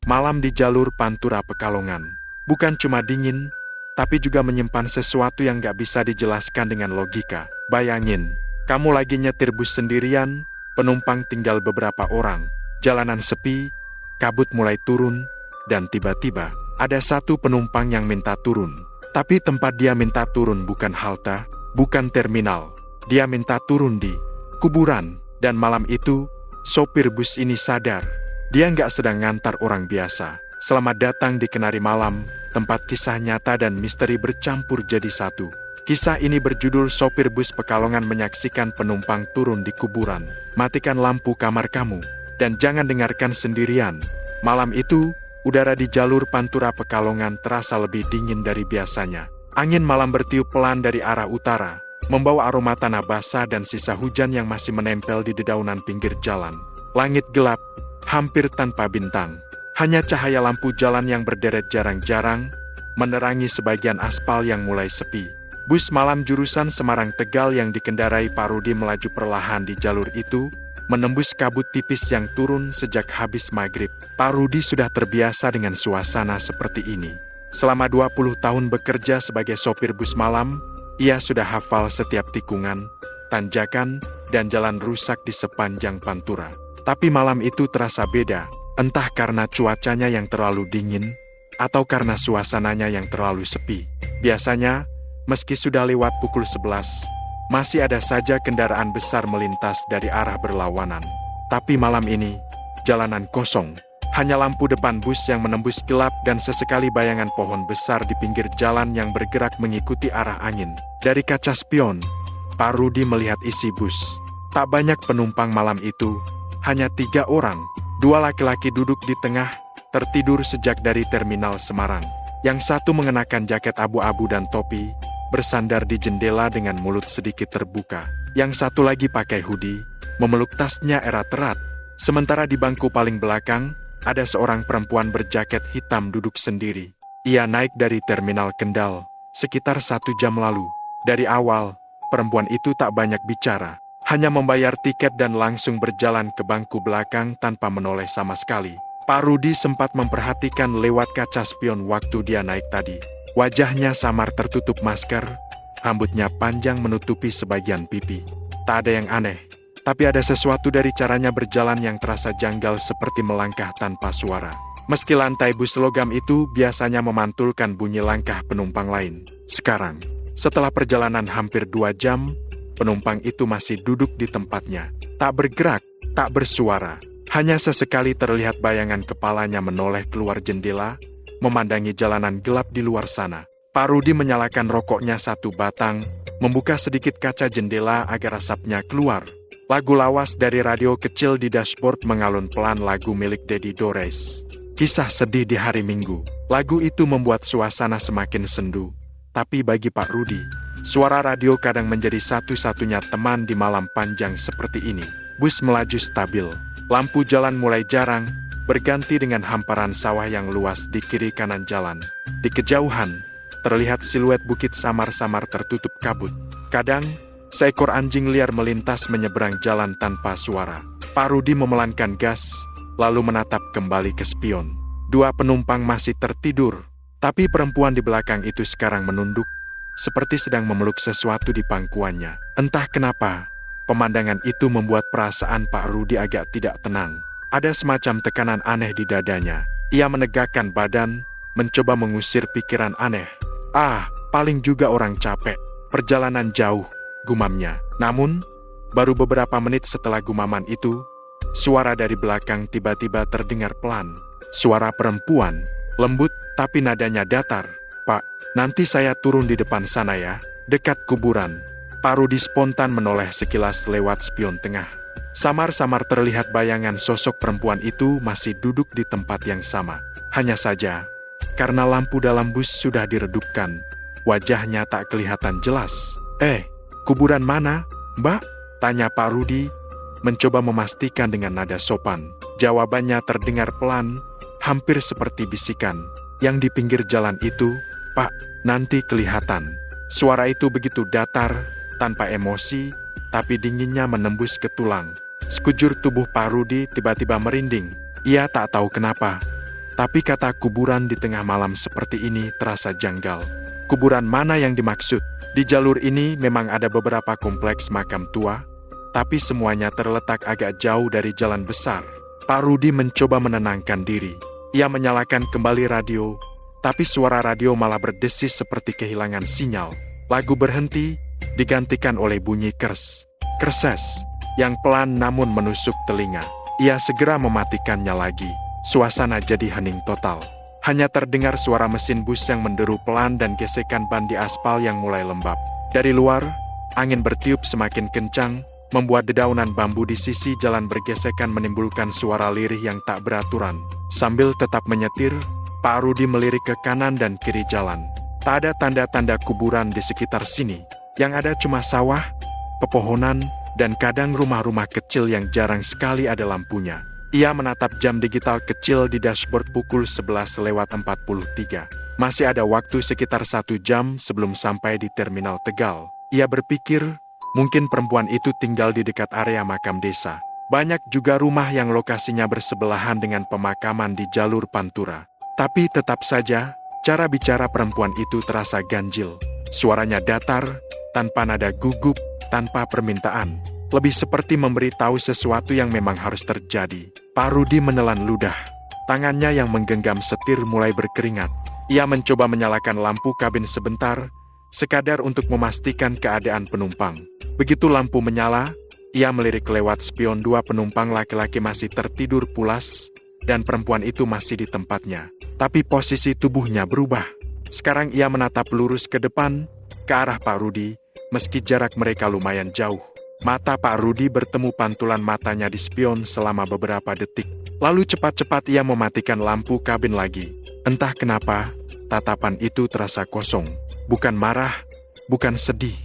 Malam di jalur Pantura Pekalongan. Bukan cuma dingin, tapi juga menyimpan sesuatu yang gak bisa dijelaskan dengan logika. Bayangin, kamu lagi nyetir bus sendirian, penumpang tinggal beberapa orang. Jalanan sepi, kabut mulai turun, dan tiba-tiba ada satu penumpang yang minta turun. Tapi tempat dia minta turun bukan halte, bukan terminal. Dia minta turun di kuburan. Dan malam itu, sopir bus ini sadar. Dia nggak sedang ngantar orang biasa. Selamat datang di Kenari Malam, tempat kisah nyata dan misteri bercampur jadi satu. Kisah ini berjudul Sopir Bus Pekalongan Menyaksikan Penumpang Turun di Kuburan. Matikan lampu kamar kamu, dan jangan dengarkan sendirian. Malam itu, udara di jalur Pantura Pekalongan terasa lebih dingin dari biasanya. Angin malam bertiup pelan dari arah utara, membawa aroma tanah basah dan sisa hujan yang masih menempel di dedaunan pinggir jalan. Langit gelap, hampir tanpa bintang. Hanya cahaya lampu jalan yang berderet jarang-jarang, menerangi sebagian aspal yang mulai sepi. Bus malam jurusan Semarang-Tegal yang dikendarai Pak Rudi melaju perlahan di jalur itu, menembus kabut tipis yang turun sejak habis maghrib. Pak Rudi sudah terbiasa dengan suasana seperti ini. Selama 20 tahun bekerja sebagai sopir bus malam, ia sudah hafal setiap tikungan, tanjakan, dan jalan rusak di sepanjang Pantura. Tapi malam itu terasa beda, entah karena cuacanya yang terlalu dingin, atau karena suasananya yang terlalu sepi. Biasanya, meski sudah lewat pukul 11, masih ada saja kendaraan besar melintas dari arah berlawanan. Tapi malam ini, jalanan kosong. Hanya lampu depan bus yang menembus gelap dan sesekali bayangan pohon besar di pinggir jalan yang bergerak mengikuti arah angin. Dari kaca spion, Pak Rudi melihat isi bus. Tak banyak penumpang malam itu, hanya 3 orang. 2 laki-laki duduk di tengah, tertidur sejak dari terminal Semarang. Yang satu mengenakan jaket abu-abu dan topi, bersandar di jendela dengan mulut sedikit terbuka. Yang satu lagi pakai hoodie, memeluk tasnya erat-erat. Sementara di bangku paling belakang, ada seorang perempuan berjaket hitam duduk sendiri. Ia naik dari terminal Kendal, sekitar 1 jam lalu. Dari awal, perempuan itu tak banyak bicara. Hanya membayar tiket dan langsung berjalan ke bangku belakang tanpa menoleh sama sekali. Pak Rudi sempat memperhatikan lewat kaca spion waktu dia naik tadi. Wajahnya samar tertutup masker, rambutnya panjang menutupi sebagian pipi. Tak ada yang aneh. Tapi ada sesuatu dari caranya berjalan yang terasa janggal seperti melangkah tanpa suara. Meski lantai bus logam itu biasanya memantulkan bunyi langkah penumpang lain. Sekarang, setelah perjalanan hampir 2 jam, penumpang itu masih duduk di tempatnya. Tak bergerak, tak bersuara. Hanya sesekali terlihat bayangan kepalanya menoleh keluar jendela, memandangi jalanan gelap di luar sana. Pak Rudi menyalakan rokoknya 1 batang, membuka sedikit kaca jendela agar asapnya keluar. Lagu lawas dari radio kecil di dashboard mengalun pelan, lagu milik Dedi Dores. Kisah sedih di hari Minggu. Lagu itu membuat suasana semakin sendu. Tapi bagi Pak Rudi, suara radio kadang menjadi satu-satunya teman di malam panjang seperti ini. Bus melaju stabil. Lampu jalan mulai jarang, berganti dengan hamparan sawah yang luas di kiri kanan jalan. Di kejauhan, terlihat siluet bukit samar-samar tertutup kabut. Kadang, seekor anjing liar melintas menyeberang jalan tanpa suara. Pak Rudi memelankan gas, lalu menatap kembali ke spion. 2 penumpang masih tertidur, tapi perempuan di belakang itu sekarang menunduk, seperti sedang memeluk sesuatu di pangkuannya. Entah kenapa, pemandangan itu membuat perasaan Pak Rudi agak tidak tenang. Ada semacam tekanan aneh di dadanya. Ia menegakkan badan, mencoba mengusir pikiran aneh. Paling juga orang capek. Perjalanan jauh, gumamnya. Namun, baru beberapa menit setelah gumaman itu, suara dari belakang tiba-tiba terdengar pelan. Suara perempuan, lembut tapi nadanya datar. "Pak, nanti saya turun di depan sana ya, dekat kuburan." Pak Rudi spontan menoleh sekilas lewat spion tengah. Samar-samar terlihat bayangan sosok perempuan itu masih duduk di tempat yang sama. Hanya saja, karena lampu dalam bus sudah diredupkan, wajahnya tak kelihatan jelas. Kuburan mana, Mbak?" tanya Pak Rudi, mencoba memastikan dengan nada sopan. Jawabannya terdengar pelan, hampir seperti bisikan. "Yang di pinggir jalan itu, Pak, nanti kelihatan." Suara itu begitu datar, tanpa emosi, tapi dinginnya menembus ke tulang. Sekujur tubuh Pak Rudi tiba-tiba merinding. Ia tak tahu kenapa, Tapi kata kuburan di tengah malam seperti ini terasa janggal. Kuburan mana yang dimaksud? Di jalur ini memang ada beberapa kompleks makam tua, tapi semuanya terletak agak jauh dari jalan besar. Pak Rudi mencoba menenangkan diri. Ia menyalakan kembali radio, tapi suara radio malah berdesis seperti kehilangan sinyal. Lagu berhenti, digantikan oleh bunyi kerses, yang pelan namun menusuk telinga. Ia segera mematikannya lagi. Suasana jadi hening total. Hanya terdengar suara mesin bus yang menderu pelan dan gesekan ban di aspal yang mulai lembab. Dari luar, angin bertiup semakin kencang, membuat dedaunan bambu di sisi jalan bergesekan menimbulkan suara lirih yang tak beraturan. Sambil tetap menyetir, Pak Rudi melirik ke kanan dan kiri jalan. Tak ada tanda-tanda kuburan di sekitar sini. Yang ada cuma sawah, pepohonan, dan kadang rumah-rumah kecil yang jarang sekali ada lampunya. Ia menatap jam digital kecil di dashboard pukul 11:43. Masih ada waktu sekitar 1 jam sebelum sampai di Terminal Tegal. Ia berpikir, mungkin perempuan itu tinggal di dekat area makam desa. Banyak juga rumah yang lokasinya bersebelahan dengan pemakaman di jalur Pantura. Tapi tetap saja, cara bicara perempuan itu terasa ganjil. Suaranya datar, tanpa nada gugup, tanpa permintaan. Lebih seperti memberitahu sesuatu yang memang harus terjadi. Pak Rudi menelan ludah. Tangannya yang menggenggam setir mulai berkeringat. Ia mencoba menyalakan lampu kabin sebentar, sekadar untuk memastikan keadaan penumpang. Begitu lampu menyala, ia melirik lewat spion 2 penumpang laki-laki masih tertidur pulas, dan perempuan itu masih di tempatnya. Tapi posisi tubuhnya berubah. Sekarang ia menatap lurus ke depan, ke arah Pak Rudi, meski jarak mereka lumayan jauh. Mata Pak Rudi bertemu pantulan matanya di spion selama beberapa detik. Lalu cepat-cepat ia mematikan lampu kabin lagi. Entah kenapa, tatapan itu terasa kosong. Bukan marah, bukan sedih,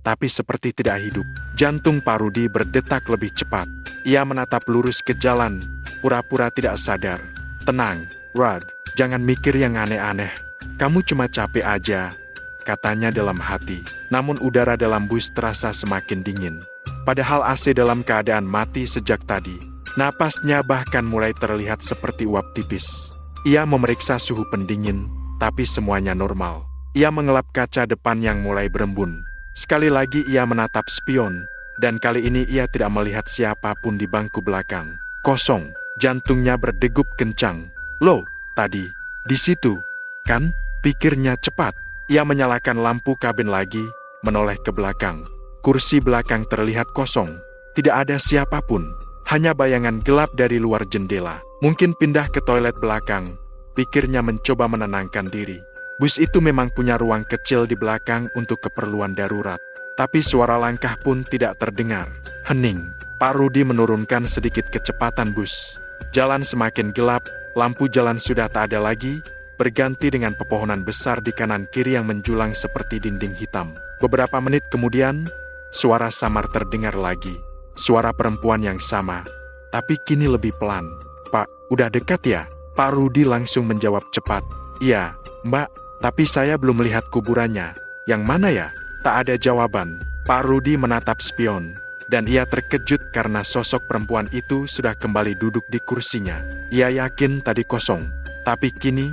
tapi seperti tidak hidup. Jantung Pak Rudi berdetak lebih cepat. Ia menatap lurus ke jalan, pura-pura tidak sadar. Tenang, Rod, jangan mikir yang aneh-aneh. Kamu cuma capek aja, katanya dalam hati. Namun udara dalam bus terasa semakin dingin. Padahal AC dalam keadaan mati sejak tadi. Napasnya bahkan mulai terlihat seperti uap tipis. Ia memeriksa suhu pendingin, tapi semuanya normal. Ia mengelap kaca depan yang mulai berembun. Sekali lagi ia menatap spion, dan kali ini ia tidak melihat siapapun di bangku belakang. Kosong, jantungnya berdegup kencang. Loh, tadi, di situ, kan? Pikirnya cepat. Ia menyalakan lampu kabin lagi, menoleh ke belakang. Kursi belakang terlihat kosong. Tidak ada siapapun. Hanya bayangan gelap dari luar jendela. Mungkin pindah ke toilet belakang. Pikirnya mencoba menenangkan diri. Bus itu memang punya ruang kecil di belakang untuk keperluan darurat. Tapi suara langkah pun tidak terdengar. Hening. Pak Rudi menurunkan sedikit kecepatan bus. Jalan semakin gelap. Lampu jalan sudah tak ada lagi, berganti dengan pepohonan besar di kanan kiri yang menjulang seperti dinding hitam. Beberapa menit kemudian, suara samar terdengar lagi. Suara perempuan yang sama, tapi kini lebih pelan. Pak, udah dekat ya? Pak Rudi langsung menjawab cepat. Iya, Mbak, tapi saya belum melihat kuburannya. Yang mana ya? Tak ada jawaban. Pak Rudi menatap spion, dan ia terkejut karena sosok perempuan itu sudah kembali duduk di kursinya. Ia yakin tadi kosong, tapi kini,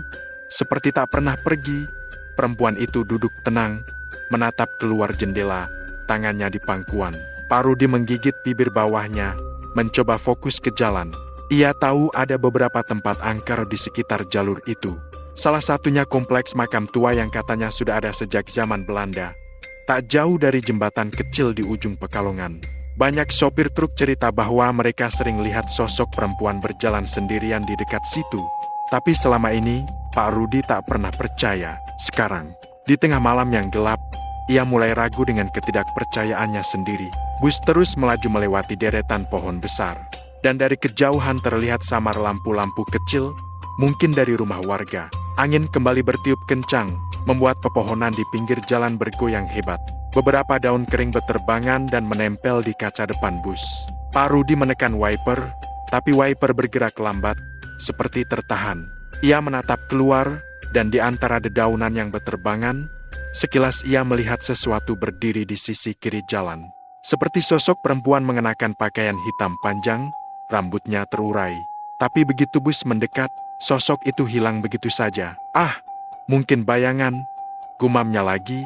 seperti tak pernah pergi, perempuan itu duduk tenang, menatap keluar jendela, tangannya di pangkuan. Pak Rudi menggigit bibir bawahnya, mencoba fokus ke jalan. Ia tahu ada beberapa tempat angker di sekitar jalur itu. Salah satunya kompleks makam tua yang katanya sudah ada sejak zaman Belanda. Tak jauh dari jembatan kecil di ujung Pekalongan. Banyak sopir truk cerita bahwa mereka sering lihat sosok perempuan berjalan sendirian di dekat situ. Tapi selama ini, Pak Rudi tak pernah percaya. Sekarang, di tengah malam yang gelap, ia mulai ragu dengan ketidakpercayaannya sendiri. Bus terus melaju melewati deretan pohon besar. Dan dari kejauhan terlihat samar lampu-lampu kecil, mungkin dari rumah warga. Angin kembali bertiup kencang, membuat pepohonan di pinggir jalan bergoyang hebat. Beberapa daun kering beterbangan dan menempel di kaca depan bus. Pak Rudi menekan wiper, tapi wiper bergerak lambat, seperti tertahan. Ia menatap keluar, dan di antara dedaunan yang beterbangan, sekilas ia melihat sesuatu berdiri di sisi kiri jalan. Seperti sosok perempuan mengenakan pakaian hitam panjang, rambutnya terurai. Tapi begitu bus mendekat, sosok itu hilang begitu saja. Ah, mungkin bayangan, gumamnya lagi,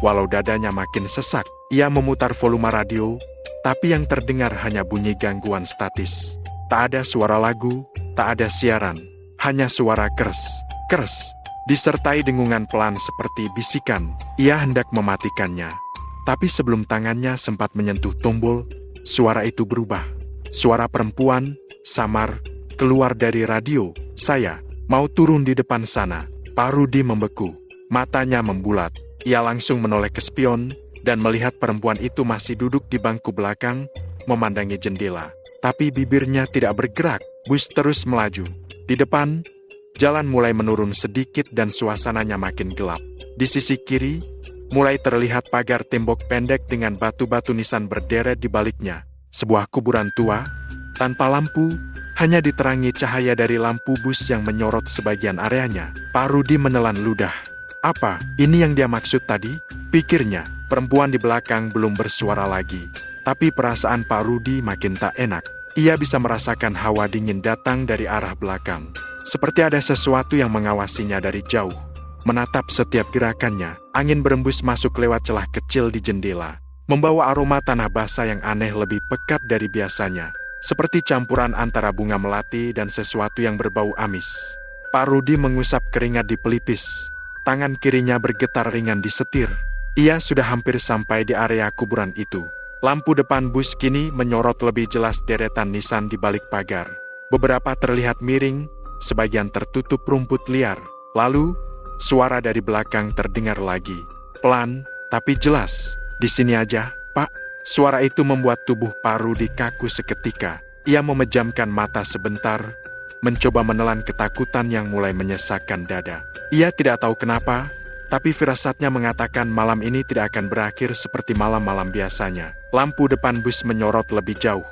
walau dadanya makin sesak. Ia memutar volume radio, tapi yang terdengar hanya bunyi gangguan statis. Tak ada suara lagu, tak ada siaran, hanya suara keres, disertai dengungan pelan seperti bisikan. Ia hendak mematikannya. Tapi sebelum tangannya sempat menyentuh tombol, suara itu berubah. Suara perempuan, samar, keluar dari radio. "Saya mau turun di depan sana." Pak Rudi membeku. Matanya membulat. Ia langsung menoleh ke spion dan melihat perempuan itu masih duduk di bangku belakang, memandangi jendela. Tapi bibirnya tidak bergerak. Bus terus melaju. Di depan, jalan mulai menurun sedikit dan suasananya makin gelap. Di sisi kiri, mulai terlihat pagar tembok pendek dengan batu-batu nisan berderet di baliknya. Sebuah kuburan tua, tanpa lampu, hanya diterangi cahaya dari lampu bus yang menyorot sebagian areanya. Pak Rudi menelan ludah. Apa ini yang dia maksud tadi? Pikirnya. Perempuan di belakang belum bersuara lagi. Tapi perasaan Pak Rudi makin tak enak. Ia bisa merasakan hawa dingin datang dari arah belakang. Seperti ada sesuatu yang mengawasinya dari jauh. Menatap setiap gerakannya. Angin berembus masuk lewat celah kecil di jendela, membawa aroma tanah basah yang aneh lebih pekat dari biasanya. Seperti campuran antara bunga melati dan sesuatu yang berbau amis. Pak Rudi mengusap keringat di pelipis. Tangan kirinya bergetar ringan di setir. Ia sudah hampir sampai di area kuburan itu. Lampu depan bus kini menyorot lebih jelas deretan nisan di balik pagar. Beberapa terlihat miring, sebagian tertutup rumput liar. Lalu, suara dari belakang terdengar lagi. Pelan, tapi jelas. "Di sini aja, Pak." Suara itu membuat tubuh Pak Rudi kaku seketika. Ia memejamkan mata sebentar, mencoba menelan ketakutan yang mulai menyesakkan dada. Ia tidak tahu kenapa, tapi firasatnya mengatakan malam ini tidak akan berakhir seperti malam-malam biasanya. Lampu depan bus menyorot lebih jauh,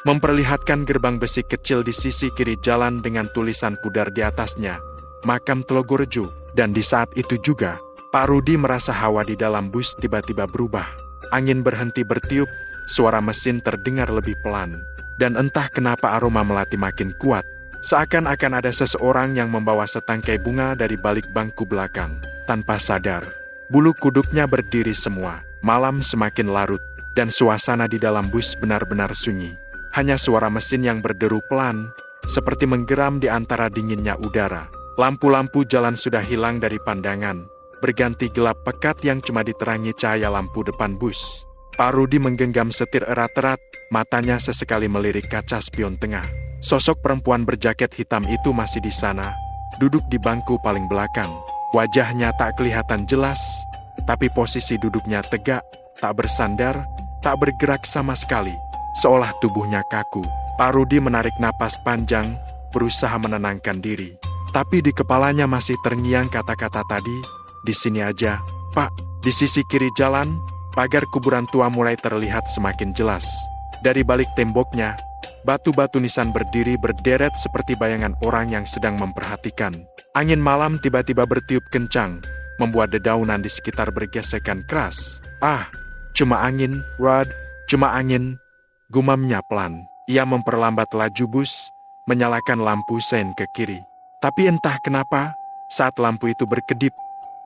memperlihatkan gerbang besi kecil di sisi kiri jalan dengan tulisan pudar di atasnya, "Makam Telogorejo." Dan di saat itu juga, Pak Rudi merasa hawa di dalam bus tiba-tiba berubah. Angin berhenti bertiup, suara mesin terdengar lebih pelan. Dan entah kenapa aroma melati makin kuat. Seakan-akan ada seseorang yang membawa setangkai bunga dari balik bangku belakang. Tanpa sadar, bulu kuduknya berdiri semua. Malam semakin larut, dan suasana di dalam bus benar-benar sunyi. Hanya suara mesin yang berderu pelan, seperti menggeram di antara dinginnya udara. Lampu-lampu jalan sudah hilang dari pandangan, berganti gelap pekat yang cuma diterangi cahaya lampu depan bus. Pak Rudi menggenggam setir erat-erat, matanya sesekali melirik kaca spion tengah. Sosok perempuan berjaket hitam itu masih di sana, duduk di bangku paling belakang. Wajahnya tak kelihatan jelas, tapi posisi duduknya tegak, tak bersandar, tak bergerak sama sekali, seolah tubuhnya kaku. Pak Rudi menarik napas panjang, berusaha menenangkan diri. Tapi di kepalanya masih terngiang kata-kata tadi, "Di sini aja, Pak." Di sisi kiri jalan, pagar kuburan tua mulai terlihat semakin jelas. Dari balik temboknya, batu-batu nisan berdiri berderet seperti bayangan orang yang sedang memperhatikan. Angin malam tiba-tiba bertiup kencang, membuat dedaunan di sekitar bergesekan keras. "Ah, cuma angin, Rod, cuma angin," gumamnya pelan. Ia memperlambat laju bus, menyalakan lampu sein ke kiri. Tapi entah kenapa, saat lampu itu berkedip,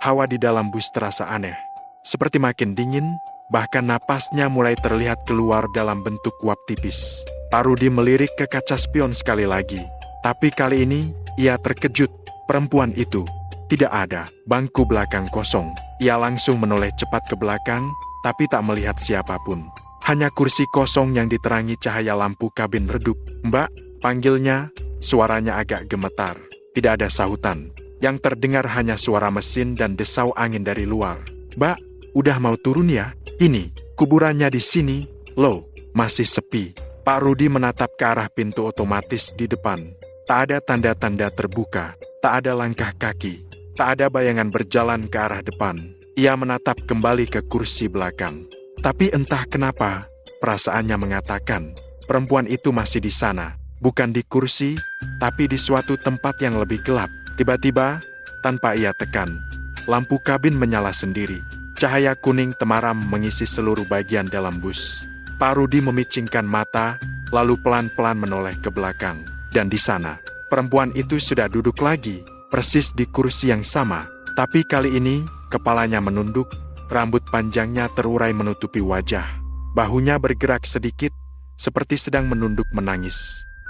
hawa di dalam bus terasa aneh. Seperti makin dingin, bahkan napasnya mulai terlihat keluar dalam bentuk uap tipis. Pak Rudi melirik ke kaca spion sekali lagi. Tapi kali ini, ia terkejut. Perempuan itu tidak ada. Bangku belakang kosong. Ia langsung menoleh cepat ke belakang, tapi tak melihat siapapun. Hanya kursi kosong yang diterangi cahaya lampu kabin redup. "Mbak," panggilnya, suaranya agak gemetar. Tidak ada sahutan. Yang terdengar hanya suara mesin dan desau angin dari luar. "Mbak, udah mau turun ya? Ini, kuburannya di sini, loh, masih sepi." Pak Rudi menatap ke arah pintu otomatis di depan. Tak ada tanda-tanda terbuka, tak ada langkah kaki, tak ada bayangan berjalan ke arah depan. Ia menatap kembali ke kursi belakang. Tapi entah kenapa, perasaannya mengatakan, perempuan itu masih di sana. Bukan di kursi, tapi di suatu tempat yang lebih gelap. Tiba-tiba, tanpa ia tekan, lampu kabin menyala sendiri. Cahaya kuning temaram mengisi seluruh bagian dalam bus. Pak Rudi memicingkan mata, lalu pelan-pelan menoleh ke belakang. Dan di sana, perempuan itu sudah duduk lagi, persis di kursi yang sama. Tapi kali ini, kepalanya menunduk, rambut panjangnya terurai menutupi wajah. Bahunya bergerak sedikit, seperti sedang menunduk menangis.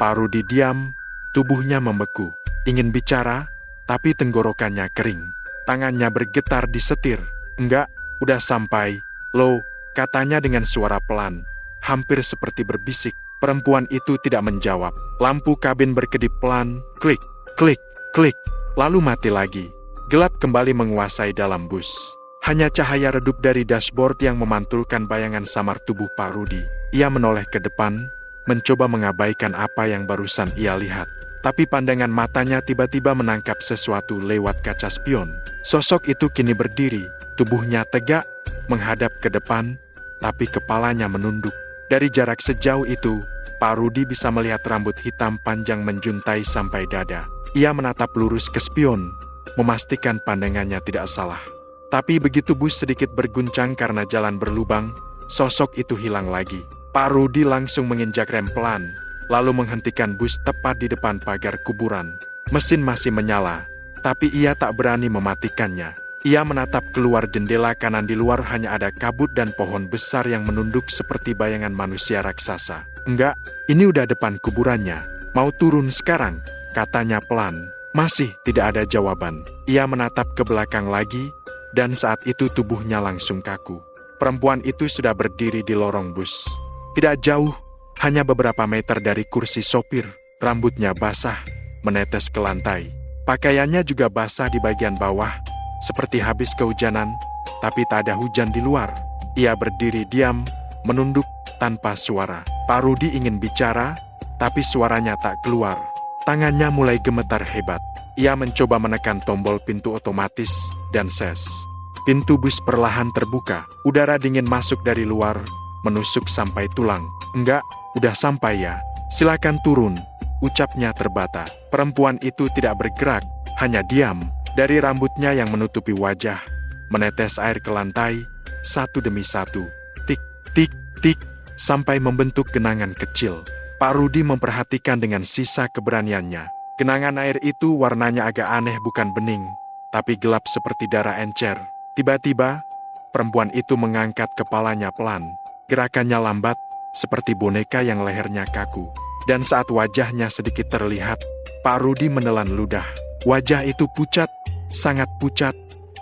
Pak Rudi diam, tubuhnya membeku. Ingin bicara, tapi tenggorokannya kering. Tangannya bergetar di setir. Enggak, udah sampai. Loh, katanya dengan suara pelan, hampir seperti berbisik. Perempuan itu tidak menjawab. Lampu kabin berkedip pelan, klik, klik, klik, lalu mati lagi. Gelap kembali menguasai dalam bus. Hanya cahaya redup dari dashboard yang memantulkan bayangan samar tubuh Pak Rudi. Ia menoleh ke depan, mencoba mengabaikan apa yang barusan ia lihat. Tapi pandangan matanya tiba-tiba menangkap sesuatu lewat kaca spion. Sosok itu kini berdiri, tubuhnya tegak, menghadap ke depan, tapi kepalanya menunduk. Dari jarak sejauh itu, Pak Rudi bisa melihat rambut hitam panjang menjuntai sampai dada. Ia menatap lurus ke spion, memastikan pandangannya tidak salah. Tapi begitu bus sedikit berguncang karena jalan berlubang, sosok itu hilang lagi. Pak Rudi langsung menginjak rem pelan, lalu menghentikan bus tepat di depan pagar kuburan. Mesin masih menyala, tapi ia tak berani mematikannya. Ia menatap keluar jendela kanan. Di luar hanya ada kabut dan pohon besar yang menunduk seperti bayangan manusia raksasa. Enggak, ini udah depan kuburannya. Mau turun sekarang, katanya pelan. Masih tidak ada jawaban. Ia menatap ke belakang lagi, dan saat itu tubuhnya langsung kaku. Perempuan itu sudah berdiri di lorong bus. Tidak jauh, hanya beberapa meter dari kursi sopir. Rambutnya basah, menetes ke lantai. Pakaiannya juga basah di bagian bawah, seperti habis kehujanan, tapi tak ada hujan di luar. Ia berdiri diam, menunduk tanpa suara. Pak Rudi ingin bicara, tapi suaranya tak keluar. Tangannya mulai gemetar hebat. Ia mencoba menekan tombol pintu otomatis, dan ses. Pintu bus perlahan terbuka. Udara dingin masuk dari luar, menusuk sampai tulang. Enggak, udah sampai ya. Silakan turun, ucapnya terbata. Perempuan itu tidak bergerak, hanya diam. Dari rambutnya yang menutupi wajah, menetes air ke lantai, satu demi satu. Tik, tik, tik, sampai membentuk genangan kecil. Pak Rudi memperhatikan dengan sisa keberaniannya. Genangan air itu warnanya agak aneh, bukan bening, tapi gelap seperti darah encer. Tiba-tiba, perempuan itu mengangkat kepalanya pelan. Gerakannya lambat, seperti boneka yang lehernya kaku. Dan saat wajahnya sedikit terlihat, Pak Rudi menelan ludah. Wajah itu pucat, sangat pucat,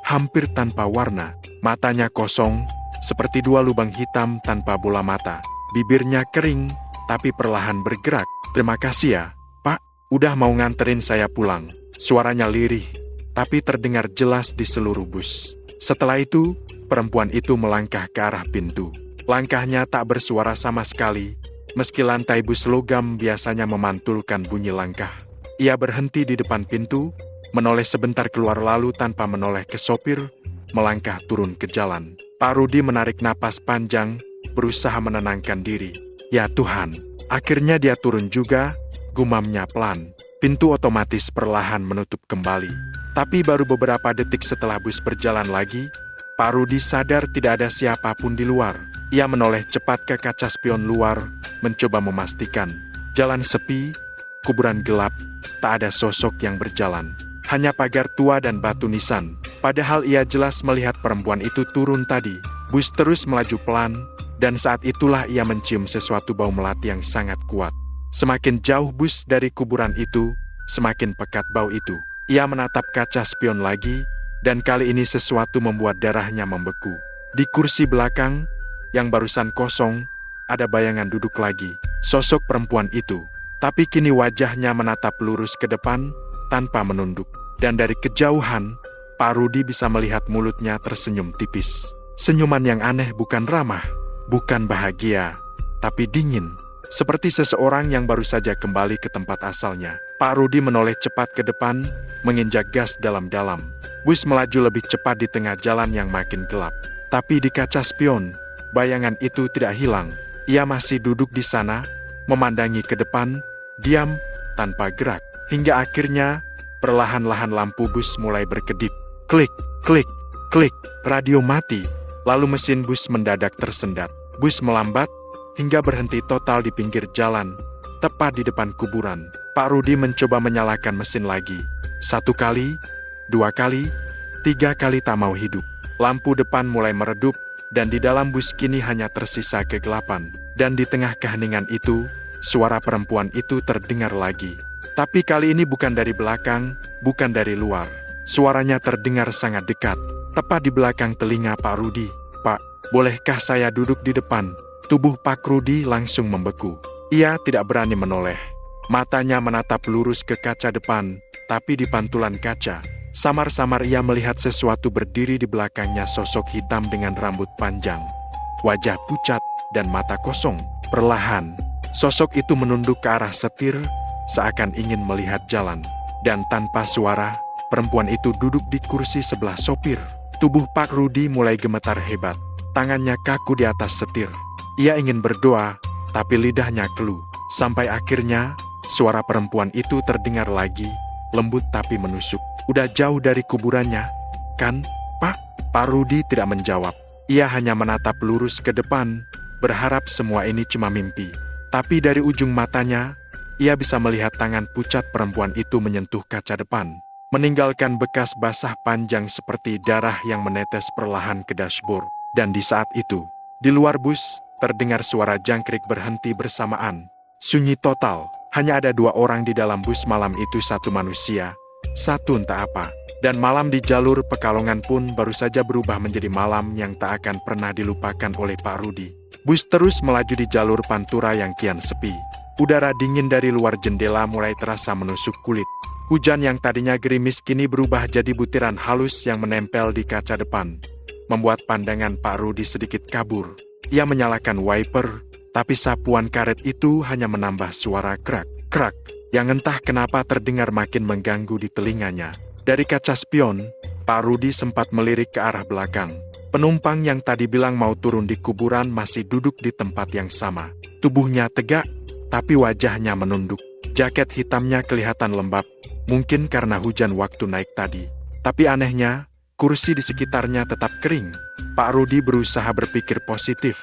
hampir tanpa warna. Matanya kosong, seperti dua lubang hitam tanpa bola mata. Bibirnya kering, tapi perlahan bergerak. Terima kasih ya, Pak. Udah mau nganterin saya pulang. Suaranya lirih, tapi terdengar jelas di seluruh bus. Setelah itu, perempuan itu melangkah ke arah pintu. Langkahnya tak bersuara sama sekali, meski lantai bus logam biasanya memantulkan bunyi langkah. Ia berhenti di depan pintu, menoleh sebentar keluar lalu tanpa menoleh ke sopir, melangkah turun ke jalan. Pak Rudi menarik napas panjang, berusaha menenangkan diri. Ya Tuhan, akhirnya dia turun juga, gumamnya pelan. Pintu otomatis perlahan menutup kembali. Tapi baru beberapa detik setelah bus berjalan lagi, Pak Rudi sadar tidak ada siapapun di luar. Ia menoleh cepat ke kaca spion luar, mencoba memastikan. Jalan sepi, kuburan gelap, tak ada sosok yang berjalan. Hanya pagar tua dan batu nisan. Padahal ia jelas melihat perempuan itu turun tadi. Bus terus melaju pelan, dan saat itulah ia mencium sesuatu bau melati yang sangat kuat. Semakin jauh bus dari kuburan itu, semakin pekat bau itu. Ia menatap kaca spion lagi, dan kali ini sesuatu membuat darahnya membeku. Di kursi belakang, yang barusan kosong, ada bayangan duduk lagi. Sosok perempuan itu. Tapi kini wajahnya menatap lurus ke depan, tanpa menunduk. Dan dari kejauhan, Pak Rudi bisa melihat mulutnya tersenyum tipis. Senyuman yang aneh, bukan ramah, bukan bahagia, tapi dingin. Seperti seseorang yang baru saja kembali ke tempat asalnya. Pak Rudi menoleh cepat ke depan, menginjak gas dalam-dalam. Bus melaju lebih cepat di tengah jalan yang makin gelap. Tapi di kaca spion, bayangan itu tidak hilang. Ia masih duduk di sana, memandangi ke depan, diam, tanpa gerak. Hingga akhirnya, perlahan-lahan lampu bus mulai berkedip. Klik, klik, klik, radio mati. Lalu mesin bus mendadak tersendat. Bus melambat, hingga berhenti total di pinggir jalan, tepat di depan kuburan. Pak Rudi mencoba menyalakan mesin lagi. 1 kali, 2 kali, 3 kali tak mau hidup. Lampu depan mulai meredup, dan di dalam bus kini hanya tersisa kegelapan. Dan di tengah keheningan itu, suara perempuan itu terdengar lagi. Tapi kali ini bukan dari belakang, bukan dari luar. Suaranya terdengar sangat dekat, tepat di belakang telinga Pak Rudi. "Pak, bolehkah saya duduk di depan?" Tubuh Pak Rudi langsung membeku. Ia tidak berani menoleh. Matanya menatap lurus ke kaca depan, tapi di pantulan kaca, samar-samar ia melihat sesuatu berdiri di belakangnya, sosok hitam dengan rambut panjang, wajah pucat, dan mata kosong. Perlahan, sosok itu menunduk ke arah setir, seakan ingin melihat jalan. Dan tanpa suara, perempuan itu duduk di kursi sebelah sopir. Tubuh Pak Rudi mulai gemetar hebat. Tangannya kaku di atas setir. Ia ingin berdoa, tapi lidahnya keluh. Sampai akhirnya, suara perempuan itu terdengar lagi, lembut tapi menusuk. "Udah jauh dari kuburannya, kan, Pak?" Pak Rudi tidak menjawab. Ia hanya menatap lurus ke depan, berharap semua ini cuma mimpi. Tapi dari ujung matanya, ia bisa melihat tangan pucat perempuan itu menyentuh kaca depan, meninggalkan bekas basah panjang seperti darah yang menetes perlahan ke dashboard. Dan di saat itu, di luar bus, terdengar suara jangkrik berhenti bersamaan. Sunyi total, hanya ada 2 orang di dalam bus malam itu, 1 manusia, 1 entah apa. Dan malam di jalur Pekalongan pun baru saja berubah menjadi malam yang tak akan pernah dilupakan oleh Pak Rudi. Bus terus melaju di jalur Pantura yang kian sepi. Udara dingin dari luar jendela mulai terasa menusuk kulit. Hujan yang tadinya gerimis kini berubah jadi butiran halus yang menempel di kaca depan, membuat pandangan Pak Rudi sedikit kabur. Ia menyalakan wiper, tapi sapuan karet itu hanya menambah suara krak-krak, yang entah kenapa terdengar makin mengganggu di telinganya. Dari kaca spion, Pak Rudi sempat melirik ke arah belakang. Penumpang yang tadi bilang mau turun di kuburan masih duduk di tempat yang sama. Tubuhnya tegak, tapi wajahnya menunduk. Jaket hitamnya kelihatan lembab, mungkin karena hujan waktu naik tadi. Tapi anehnya, kursi di sekitarnya tetap kering. Pak Rudi berusaha berpikir positif.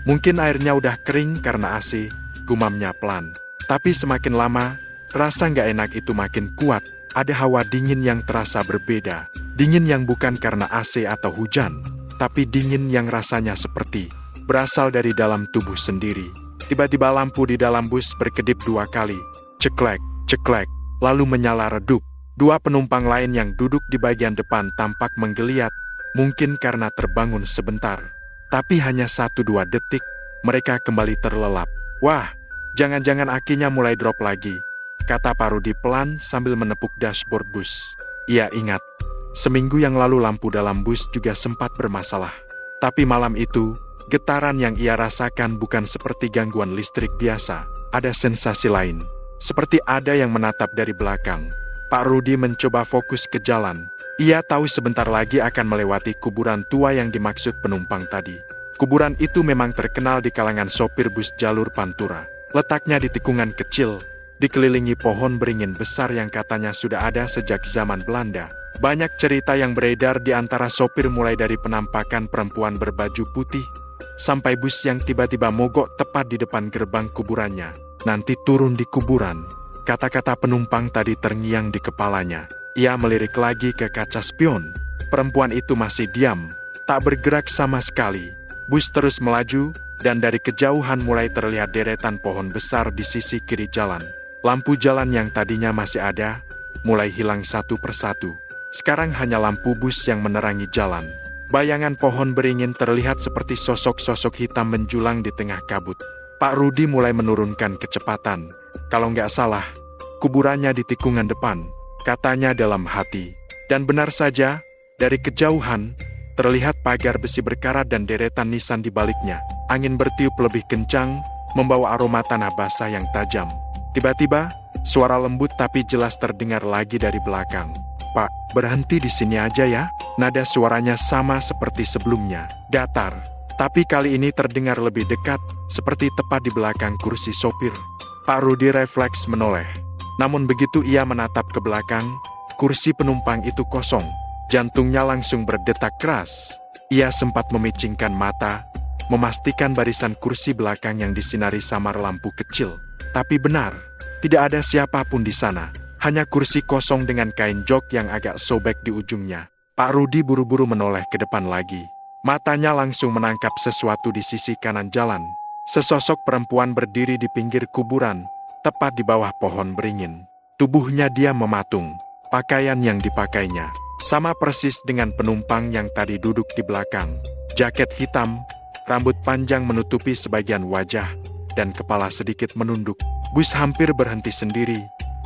Mungkin airnya udah kering karena AC, gumamnya pelan. Tapi semakin lama, rasa nggak enak itu makin kuat. Ada hawa dingin yang terasa berbeda. Dingin yang bukan karena AC atau hujan, tapi dingin yang rasanya seperti berasal dari dalam tubuh sendiri. Tiba-tiba lampu di dalam bus berkedip 2 kali. Ceklek, ceklek, lalu menyala redup. 2 penumpang lain yang duduk di bagian depan tampak menggeliat, mungkin karena terbangun sebentar. Tapi hanya 1-2 detik, mereka kembali terlelap. "Wah, jangan-jangan akinya mulai drop lagi," kata Pak Rudi pelan sambil menepuk dashboard bus. Ia ingat, seminggu yang lalu lampu dalam bus juga sempat bermasalah. Tapi malam itu, getaran yang ia rasakan bukan seperti gangguan listrik biasa. Ada sensasi lain, seperti ada yang menatap dari belakang. Pak Rudi mencoba fokus ke jalan. Ia tahu sebentar lagi akan melewati kuburan tua yang dimaksud penumpang tadi. Kuburan itu memang terkenal di kalangan sopir bus jalur Pantura. Letaknya di tikungan kecil, dikelilingi pohon beringin besar yang katanya sudah ada sejak zaman Belanda. Banyak cerita yang beredar di antara sopir, mulai dari penampakan perempuan berbaju putih, sampai bus yang tiba-tiba mogok tepat di depan gerbang kuburannya. "Nanti turun di kuburan," kata-kata penumpang tadi terngiang di kepalanya. Ia melirik lagi ke kaca spion. Perempuan itu masih diam, tak bergerak sama sekali. Bus terus melaju, dan dari kejauhan mulai terlihat deretan pohon besar di sisi kiri jalan. Lampu jalan yang tadinya masih ada, mulai hilang satu persatu. Sekarang hanya lampu bus yang menerangi jalan. Bayangan pohon beringin terlihat seperti sosok-sosok hitam menjulang di tengah kabut. Pak Rudi mulai menurunkan kecepatan. Kalau nggak salah, kuburannya di tikungan depan, katanya dalam hati. Dan benar saja, dari kejauhan, terlihat pagar besi berkarat dan deretan nisan di baliknya. Angin bertiup lebih kencang, membawa aroma tanah basah yang tajam. Tiba-tiba, suara lembut tapi jelas terdengar lagi dari belakang. "Pak, berhenti di sini aja ya." Nada suaranya sama seperti sebelumnya, datar. Tapi kali ini terdengar lebih dekat, seperti tepat di belakang kursi sopir. Pak Rudi refleks menoleh. Namun begitu ia menatap ke belakang, kursi penumpang itu kosong. Jantungnya langsung berdetak keras. Ia sempat memicingkan mata, memastikan barisan kursi belakang yang disinari samar lampu kecil. Tapi benar, Tidak ada siapapun di sana. Hanya kursi kosong dengan kain jok yang agak sobek di ujungnya. Pak Rudi buru-buru menoleh ke depan lagi. Matanya langsung menangkap sesuatu di sisi kanan jalan. Sesosok perempuan berdiri di pinggir kuburan, tepat di bawah pohon beringin. Tubuhnya dia mematung. Pakaian yang dipakainya sama persis dengan penumpang yang tadi duduk di belakang. Jaket hitam, rambut panjang menutupi sebagian wajah, dan kepala sedikit menunduk. Bus hampir berhenti sendiri,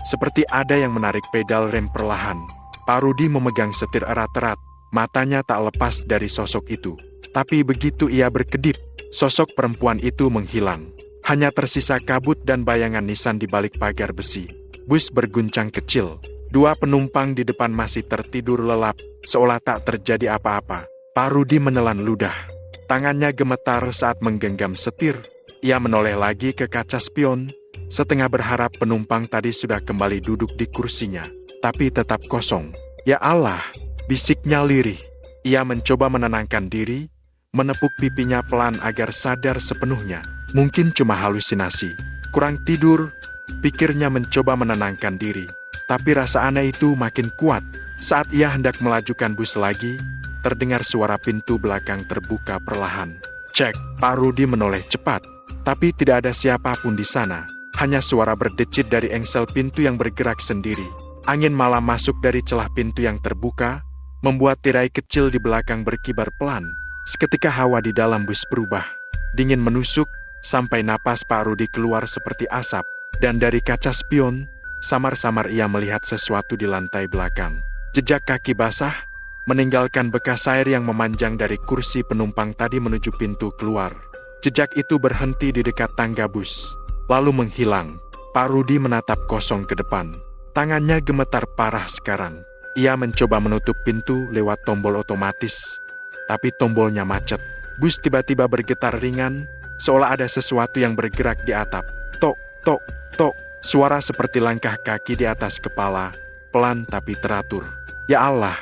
seperti ada yang menarik pedal rem perlahan. Pak Rudi memegang setir erat-erat, matanya tak lepas dari sosok itu. Tapi begitu ia berkedip, sosok perempuan itu menghilang. Hanya tersisa kabut dan bayangan nisan di balik pagar besi. Bus berguncang kecil. Dua penumpang di depan masih tertidur lelap, seolah tak terjadi apa-apa. Pak Rudi menelan ludah. Tangannya gemetar saat menggenggam setir. Ia menoleh lagi ke kaca spion, setengah berharap penumpang tadi sudah kembali duduk di kursinya. Tapi tetap kosong. Ya Allah, bisiknya lirih. Ia mencoba menenangkan diri, menepuk pipinya pelan agar sadar sepenuhnya. Mungkin cuma halusinasi. Kurang tidur, pikirnya mencoba menenangkan diri. Tapi rasa aneh itu makin kuat. Saat ia hendak melajukan bus lagi, terdengar suara pintu belakang terbuka perlahan. Cek, Pak Rudi menoleh cepat. Tapi tidak ada siapapun di sana. Hanya suara berdecit dari engsel pintu yang bergerak sendiri. Angin malam masuk dari celah pintu yang terbuka, membuat tirai kecil di belakang berkibar pelan. Seketika hawa di dalam bus berubah. Dingin menusuk, sampai napas Pak Rudi keluar seperti asap. Dan dari kaca spion, samar-samar ia melihat sesuatu di lantai belakang. Jejak kaki basah, meninggalkan bekas air yang memanjang dari kursi penumpang tadi menuju pintu keluar. Jejak itu berhenti di dekat tangga bus, lalu menghilang. Pak Rudi menatap kosong ke depan. Tangannya gemetar parah sekarang. Ia mencoba menutup pintu lewat tombol otomatis, tapi tombolnya macet. Bus tiba-tiba bergetar ringan, seolah ada sesuatu yang bergerak di atap. Tok, tok, tok. Suara seperti langkah kaki di atas kepala, pelan tapi teratur. Ya Allah,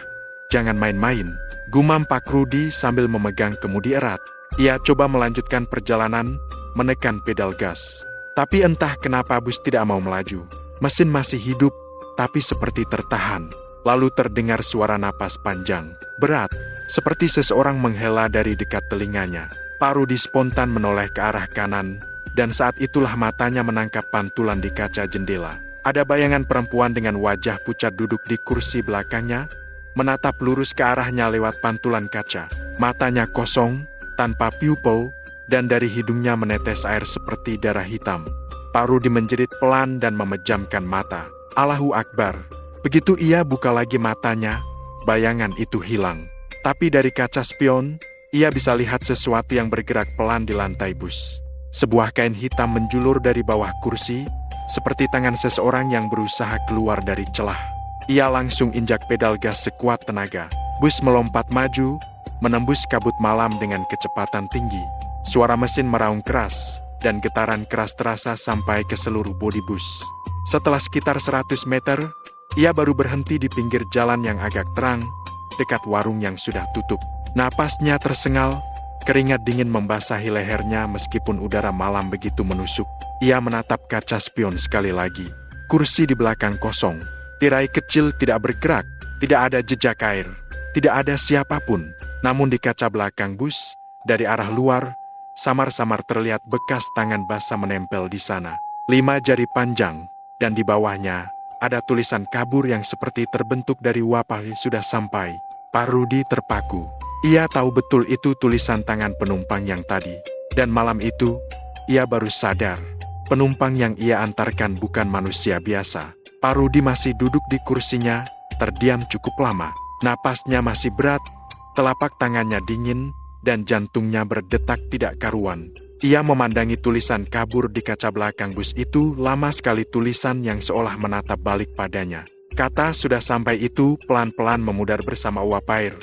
jangan main-main, gumam Pak Rudi sambil memegang kemudi erat. Ia coba melanjutkan perjalanan, menekan pedal gas. Tapi entah kenapa bus tidak mau melaju. Mesin masih hidup, tapi seperti tertahan. Lalu terdengar suara napas panjang, berat, seperti seseorang menghela dari dekat telinganya. Pak Rudi spontan menoleh ke arah kanan, dan saat itulah matanya menangkap pantulan di kaca jendela. Ada bayangan perempuan dengan wajah pucat duduk di kursi belakangnya, menatap lurus ke arahnya lewat pantulan kaca. Matanya kosong, tanpa pupil, dan dari hidungnya menetes air seperti darah hitam. Pak Rudi menjerit pelan dan memejamkan mata. Allahu Akbar. Begitu ia buka lagi matanya, bayangan itu hilang. Tapi dari kaca spion, ia bisa lihat sesuatu yang bergerak pelan di lantai bus. Sebuah kain hitam menjulur dari bawah kursi, seperti tangan seseorang yang berusaha keluar dari celah. Ia langsung injak pedal gas sekuat tenaga. Bus melompat maju, menembus kabut malam dengan kecepatan tinggi. Suara mesin meraung keras, dan getaran keras terasa sampai ke seluruh bodi bus. Setelah sekitar 100 meter, ia baru berhenti di pinggir jalan yang agak terang, dekat warung yang sudah tutup. Napasnya tersengal, keringat dingin membasahi lehernya meskipun udara malam begitu menusuk. Ia menatap kaca spion sekali lagi. Kursi di belakang kosong. Tirai kecil tidak bergerak, tidak ada jejak air, tidak ada siapapun. Namun di kaca belakang bus, dari arah luar, samar-samar terlihat bekas tangan basah menempel di sana. 5 jari panjang, dan di bawahnya, ada tulisan kabur yang seperti terbentuk dari wapah yang sudah sampai. Pak Rudi terpaku. Ia tahu betul itu tulisan tangan penumpang yang tadi. Dan malam itu, ia baru sadar. Penumpang yang ia antarkan bukan manusia biasa. Pak Rudi masih duduk di kursinya, terdiam cukup lama. Napasnya masih berat, telapak tangannya dingin, dan jantungnya berdetak tidak karuan. Ia memandangi tulisan kabur di kaca belakang bus itu, lama sekali tulisan yang seolah menatap balik padanya. Kata sudah sampai itu pelan-pelan memudar bersama uap air.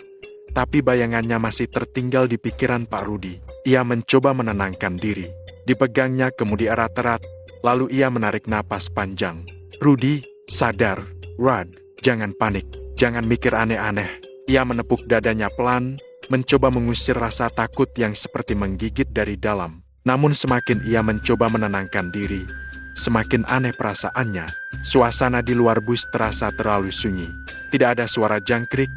Tapi bayangannya masih tertinggal di pikiran Pak Rudi. Ia mencoba menenangkan diri. Dipegangnya kemudi erat-erat, lalu ia menarik napas panjang. Rudi, sadar. Rod, jangan panik, jangan mikir aneh-aneh. Ia menepuk dadanya pelan, mencoba mengusir rasa takut yang seperti menggigit dari dalam. Namun semakin ia mencoba menenangkan diri, semakin aneh perasaannya. Suasana di luar bus terasa terlalu sunyi. Tidak ada suara jangkrik,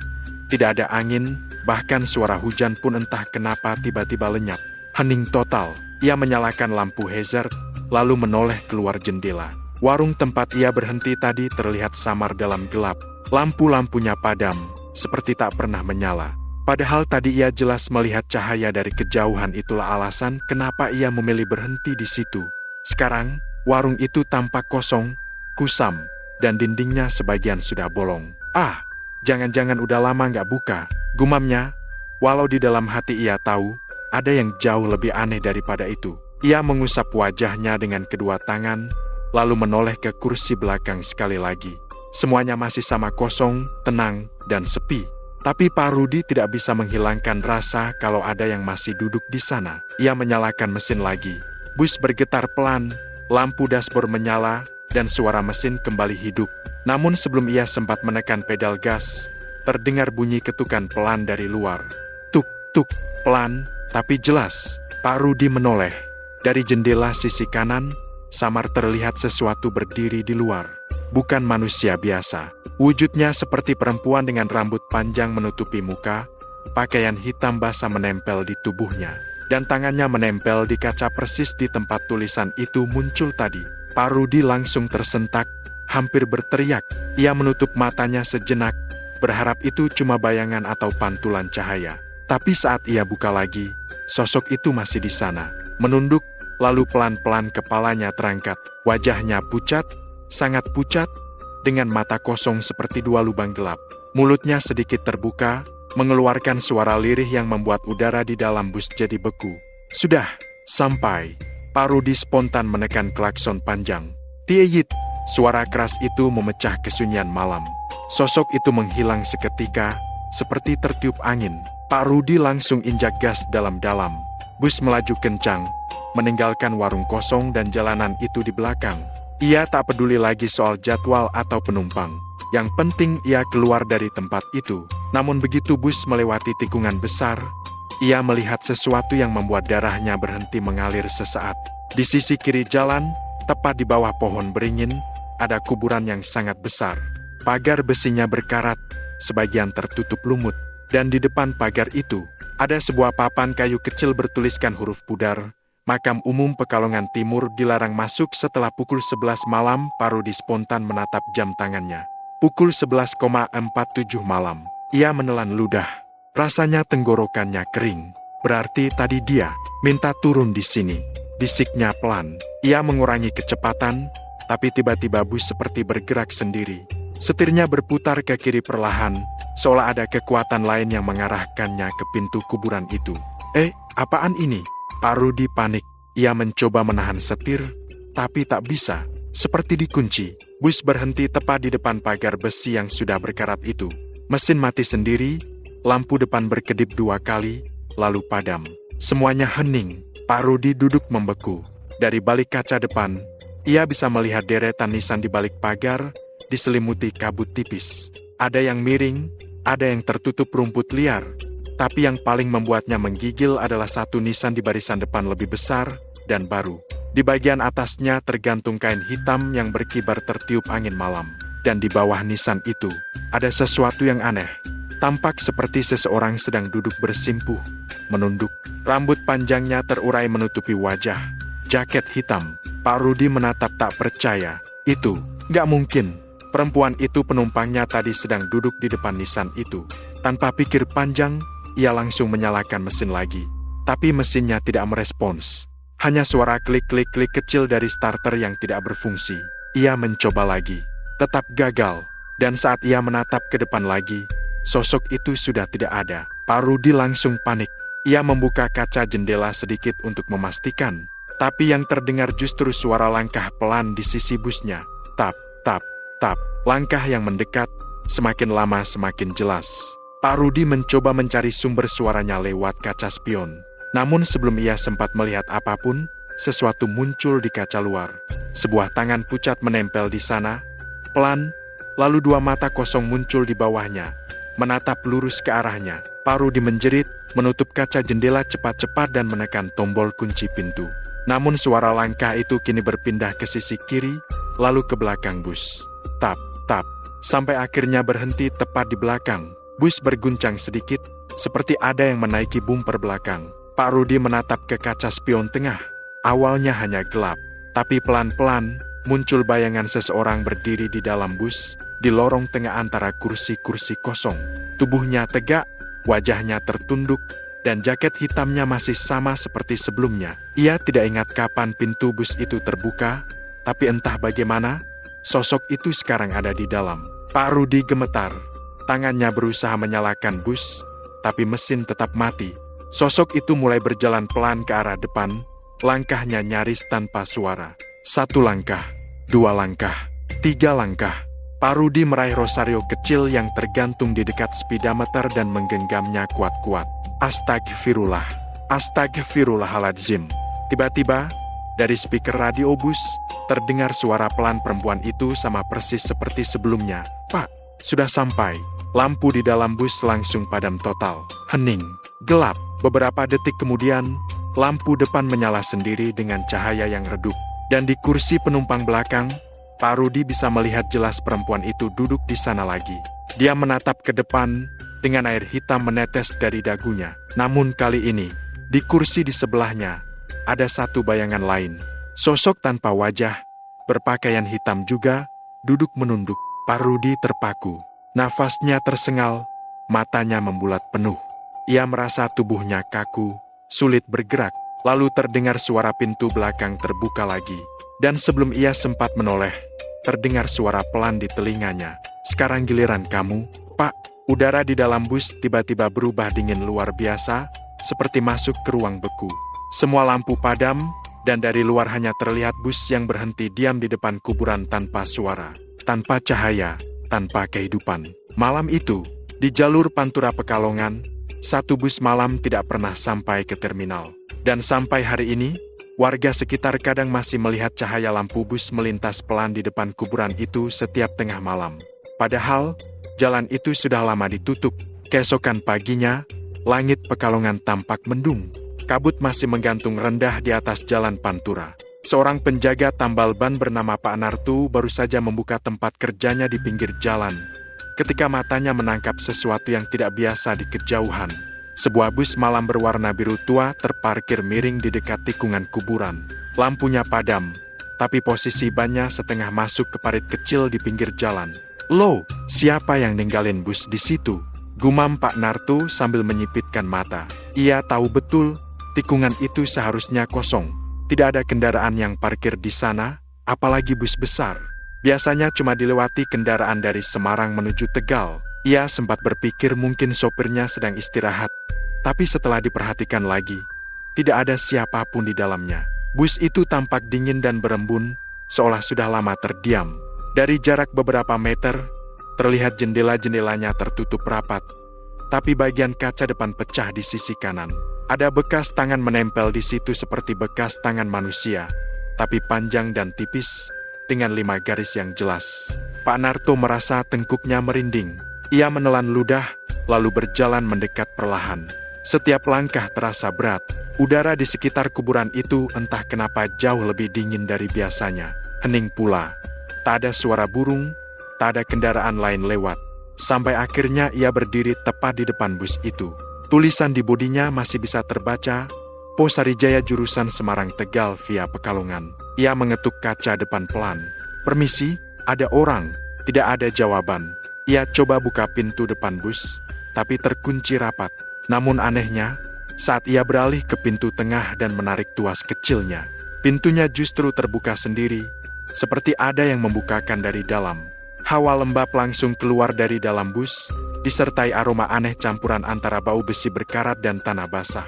tidak ada angin, bahkan suara hujan pun entah kenapa tiba-tiba lenyap. Hening total. Ia menyalakan lampu hazard, lalu menoleh keluar jendela. Warung tempat ia berhenti tadi terlihat samar dalam gelap. Lampu-lampunya padam, seperti tak pernah menyala. Padahal tadi ia jelas melihat cahaya dari kejauhan. Itulah alasan kenapa ia memilih berhenti di situ. Sekarang, warung itu tampak kosong, kusam, dan dindingnya sebagian sudah bolong. Ah, jangan-jangan udah lama nggak buka, gumamnya. Walau di dalam hati ia tahu, ada yang jauh lebih aneh daripada itu. Ia mengusap wajahnya dengan kedua tangan, lalu menoleh ke kursi belakang sekali lagi. Semuanya masih sama kosong, tenang, dan sepi. Tapi Pak Rudi tidak bisa menghilangkan rasa kalau ada yang masih duduk di sana. Ia menyalakan mesin lagi. Bus bergetar pelan, lampu dashboard menyala, dan suara mesin kembali hidup. Namun sebelum ia sempat menekan pedal gas, terdengar bunyi ketukan pelan dari luar. Tuk, tuk, pelan, tapi jelas. Pak Rudi menoleh. Dari jendela sisi kanan, samar terlihat sesuatu berdiri di luar. Bukan manusia biasa. Wujudnya seperti perempuan dengan rambut panjang menutupi muka, pakaian hitam basah menempel di tubuhnya, dan tangannya menempel di kaca persis di tempat tulisan itu muncul tadi. Pak Rudi langsung tersentak, hampir berteriak. Ia menutup matanya sejenak, berharap itu cuma bayangan atau pantulan cahaya. Tapi saat ia buka lagi, sosok itu masih di sana. Menunduk, lalu pelan-pelan kepalanya terangkat. Wajahnya pucat, sangat pucat, dengan mata kosong seperti dua lubang gelap. Mulutnya sedikit terbuka, mengeluarkan suara lirih yang membuat udara di dalam bus jadi beku. Sudah, sampai. Pak Rudi spontan menekan klakson panjang. Tieyit, suara keras itu memecah kesunyian malam. Sosok itu menghilang seketika, seperti tertiup angin. Pak Rudi langsung injak gas dalam-dalam. Bus melaju kencang, meninggalkan warung kosong dan jalanan itu di belakang. Ia tak peduli lagi soal jadwal atau penumpang. Yang penting ia keluar dari tempat itu. Namun begitu bus melewati tikungan besar, ia melihat sesuatu yang membuat darahnya berhenti mengalir sesaat. Di sisi kiri jalan, tepat di bawah pohon beringin, ada kuburan yang sangat besar. Pagar besinya berkarat, sebagian tertutup lumut. Dan di depan pagar itu, ada sebuah papan kayu kecil bertuliskan huruf pudar. Makam Umum Pekalongan Timur dilarang masuk setelah pukul 11 malam. Pak Rudi spontan menatap jam tangannya. Pukul 11,47 malam. Ia menelan ludah. Rasanya tenggorokannya kering. Berarti tadi dia minta turun di sini. Bisiknya pelan. Ia mengurangi kecepatan, tapi tiba-tiba bus seperti bergerak sendiri. Setirnya berputar ke kiri perlahan, seolah ada kekuatan lain yang mengarahkannya ke pintu kuburan itu. Apaan ini? Pak Rudi panik. Ia mencoba menahan setir, tapi tak bisa. Seperti dikunci. Bus berhenti tepat di depan pagar besi yang sudah berkarat itu. Mesin mati sendiri, lampu depan berkedip 2 kali, lalu padam. Semuanya hening. Pak Rudi duduk membeku. Dari balik kaca depan, ia bisa melihat deretan nisan di balik pagar, diselimuti kabut tipis. Ada yang miring, ada yang tertutup rumput liar. Tapi yang paling membuatnya menggigil adalah satu nisan di barisan depan lebih besar dan baru. Di bagian atasnya tergantung kain hitam yang berkibar tertiup angin malam. Dan di bawah nisan itu, ada sesuatu yang aneh. Tampak seperti seseorang sedang duduk bersimpuh, menunduk. Rambut panjangnya terurai menutupi wajah. Jaket hitam. Pak Rudi menatap tak percaya. Itu, nggak mungkin. Perempuan itu penumpangnya tadi sedang duduk di depan nisan itu. Tanpa pikir panjang, ia langsung menyalakan mesin lagi. Tapi mesinnya tidak merespons. Hanya suara klik-klik-klik kecil dari starter yang tidak berfungsi. Ia mencoba lagi. Tetap gagal. Dan saat ia menatap ke depan lagi, sosok itu sudah tidak ada. Pak Rudi langsung panik. Ia membuka kaca jendela sedikit untuk memastikan. Tapi yang terdengar justru suara langkah pelan di sisi busnya. Tap, tap, tap. Langkah yang mendekat, semakin lama semakin jelas. Pak Rudi mencoba mencari sumber suaranya lewat kaca spion. Namun sebelum ia sempat melihat apapun, sesuatu muncul di kaca luar. Sebuah tangan pucat menempel di sana, pelan, lalu 2 mata kosong muncul di bawahnya, menatap lurus ke arahnya. Pak Rudi menjerit, menutup kaca jendela cepat-cepat dan menekan tombol kunci pintu. Namun suara langkah itu kini berpindah ke sisi kiri, lalu ke belakang bus. Tap, tap, sampai akhirnya berhenti tepat di belakang. Bus berguncang sedikit, seperti ada yang menaiki bumper belakang. Pak Rudi menatap ke kaca spion tengah. Awalnya hanya gelap, tapi pelan-pelan muncul bayangan seseorang berdiri di dalam bus, di lorong tengah antara kursi-kursi kosong. Tubuhnya tegak, wajahnya tertunduk, dan jaket hitamnya masih sama seperti sebelumnya. Ia tidak ingat kapan pintu bus itu terbuka, tapi entah bagaimana, sosok itu sekarang ada di dalam. Pak Rudi gemetar. Tangannya berusaha menyalakan bus, tapi mesin tetap mati. Sosok itu mulai berjalan pelan ke arah depan, langkahnya nyaris tanpa suara. 1 langkah, 2 langkah, 3 langkah. Pak Rudi meraih rosario kecil yang tergantung di dekat speedometer dan menggenggamnya kuat-kuat. Astagfirullah, astagfirullahaladzim. Tiba-tiba, dari speaker radio bus, terdengar suara pelan perempuan itu sama persis seperti sebelumnya. Pak, sudah sampai. Lampu di dalam bus langsung padam total. Hening, gelap. Beberapa detik kemudian, lampu depan menyala sendiri dengan cahaya yang redup. Dan di kursi penumpang belakang, Pak Rudi bisa melihat jelas perempuan itu duduk di sana lagi. Dia menatap ke depan, dengan air hitam menetes dari dagunya. Namun kali ini, di kursi di sebelahnya, ada satu bayangan lain. Sosok tanpa wajah, berpakaian hitam juga, duduk menunduk. Pak Rudi terpaku. Nafasnya tersengal, matanya membulat penuh. Ia merasa tubuhnya kaku, sulit bergerak. Lalu terdengar suara pintu belakang terbuka lagi. Dan sebelum ia sempat menoleh, terdengar suara pelan di telinganya. Sekarang giliran kamu, Pak. Udara di dalam bus tiba-tiba berubah dingin luar biasa, seperti masuk ke ruang beku. Semua lampu padam, dan dari luar hanya terlihat bus yang berhenti diam di depan kuburan tanpa suara, tanpa cahaya, tanpa kehidupan. Malam itu, di jalur Pantura Pekalongan, satu bus malam tidak pernah sampai ke terminal. Dan sampai hari ini, warga sekitar kadang masih melihat cahaya lampu bus melintas pelan di depan kuburan itu setiap tengah malam. Padahal, jalan itu sudah lama ditutup. Keesokan paginya, langit Pekalongan tampak mendung. Kabut masih menggantung rendah di atas jalan Pantura. Seorang penjaga tambal ban bernama Pak Nartu baru saja membuka tempat kerjanya di pinggir jalan, ketika matanya menangkap sesuatu yang tidak biasa di kejauhan. Sebuah bus malam berwarna biru tua terparkir miring di dekat tikungan kuburan. Lampunya padam, tapi posisi bannya setengah masuk ke parit kecil di pinggir jalan. Loh, siapa yang ninggalin bus di situ? Gumam Pak Nartu sambil menyipitkan mata. Ia tahu betul, tikungan itu seharusnya kosong. Tidak ada kendaraan yang parkir di sana, apalagi bus besar. Biasanya cuma dilewati kendaraan dari Semarang menuju Tegal. Ia sempat berpikir mungkin sopirnya sedang istirahat. Tapi setelah diperhatikan lagi, tidak ada siapapun di dalamnya. Bus itu tampak dingin dan berembun, seolah sudah lama terdiam. Dari jarak beberapa meter, terlihat jendela-jendelanya tertutup rapat. Tapi bagian kaca depan pecah di sisi kanan. Ada bekas tangan menempel di situ seperti bekas tangan manusia, tapi panjang dan tipis, dengan 5 garis yang jelas. Pak Narto merasa tengkuknya merinding. Ia menelan ludah, lalu berjalan mendekat perlahan. Setiap langkah terasa berat. Udara di sekitar kuburan itu entah kenapa jauh lebih dingin dari biasanya. Hening pula. Tak ada suara burung, tak ada kendaraan lain lewat. Sampai akhirnya ia berdiri tepat di depan bus itu. Tulisan di bodinya masih bisa terbaca, Pos Sarijaya jurusan Semarang Tegal via Pekalongan. Ia mengetuk kaca depan pelan. Permisi, ada orang. Tidak ada jawaban. Ia coba buka pintu depan bus, tapi terkunci rapat. Namun anehnya, saat ia beralih ke pintu tengah dan menarik tuas kecilnya, pintunya justru terbuka sendiri, seperti ada yang membukakan dari dalam. Hawa lembab langsung keluar dari dalam bus, disertai aroma aneh campuran antara bau besi berkarat dan tanah basah.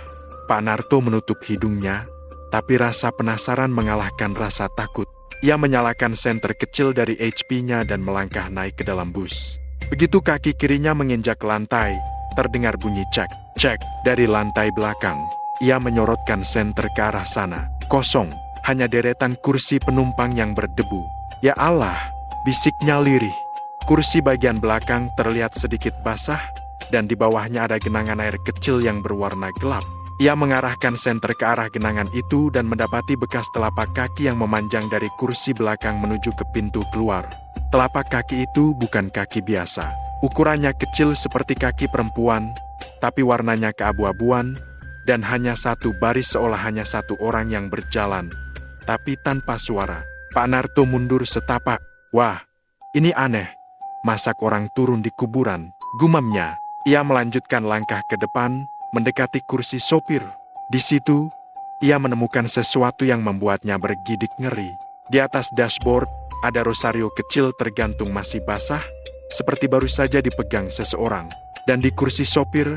Pak Narto menutup hidungnya, tapi rasa penasaran mengalahkan rasa takut. Ia menyalakan senter kecil dari HP-nya dan melangkah naik ke dalam bus. Begitu kaki kirinya menginjak lantai, terdengar bunyi cek, cek dari lantai belakang. Ia menyorotkan senter ke arah sana. Kosong, hanya deretan kursi penumpang yang berdebu. Ya Allah, bisiknya lirih. Kursi bagian belakang terlihat sedikit basah, dan di bawahnya ada genangan air kecil yang berwarna gelap. Ia mengarahkan senter ke arah genangan itu dan mendapati bekas telapak kaki yang memanjang dari kursi belakang menuju ke pintu keluar. Telapak kaki itu bukan kaki biasa. Ukurannya kecil seperti kaki perempuan, tapi warnanya keabu-abuan, dan hanya satu baris seolah hanya satu orang yang berjalan, tapi tanpa suara. Pak Narto mundur setapak. Wah, ini aneh. Masa orang turun di kuburan? Gumamnya. Ia melanjutkan langkah ke depan, mendekati kursi sopir. Di situ, ia menemukan sesuatu yang membuatnya bergidik ngeri. Di atas dashboard, ada rosario kecil tergantung masih basah, seperti baru saja dipegang seseorang. Dan di kursi sopir,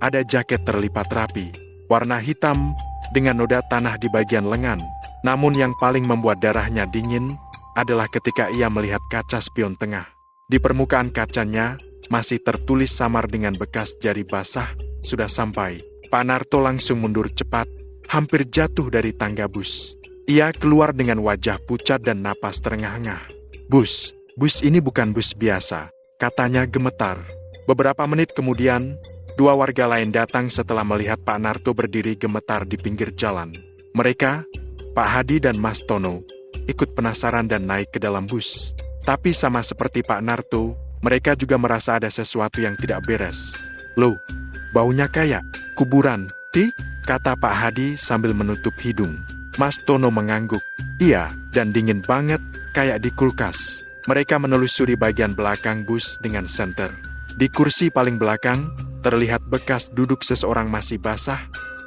ada jaket terlipat rapi, warna hitam, dengan noda tanah di bagian lengan. Namun yang paling membuat darahnya dingin, adalah ketika ia melihat kaca spion tengah. Di permukaan kacanya, masih tertulis samar dengan bekas jari basah, sudah sampai. Pak Narto langsung mundur cepat, hampir jatuh dari tangga bus. Ia keluar dengan wajah pucat dan napas terengah-engah. Bus ini bukan bus biasa, katanya gemetar. Beberapa menit kemudian, dua warga lain datang setelah melihat Pak Narto berdiri gemetar di pinggir jalan. Mereka, Pak Hadi dan Mas Tono, ikut penasaran dan naik ke dalam bus. Tapi sama seperti Pak Narto, mereka juga merasa ada sesuatu yang tidak beres. Loh, baunya kayak kuburan, kata Pak Hadi sambil menutup hidung. Mas Tono mengangguk. Iya, dan dingin banget, kayak di kulkas. Mereka menelusuri bagian belakang bus dengan senter. Di kursi paling belakang, terlihat bekas duduk seseorang masih basah,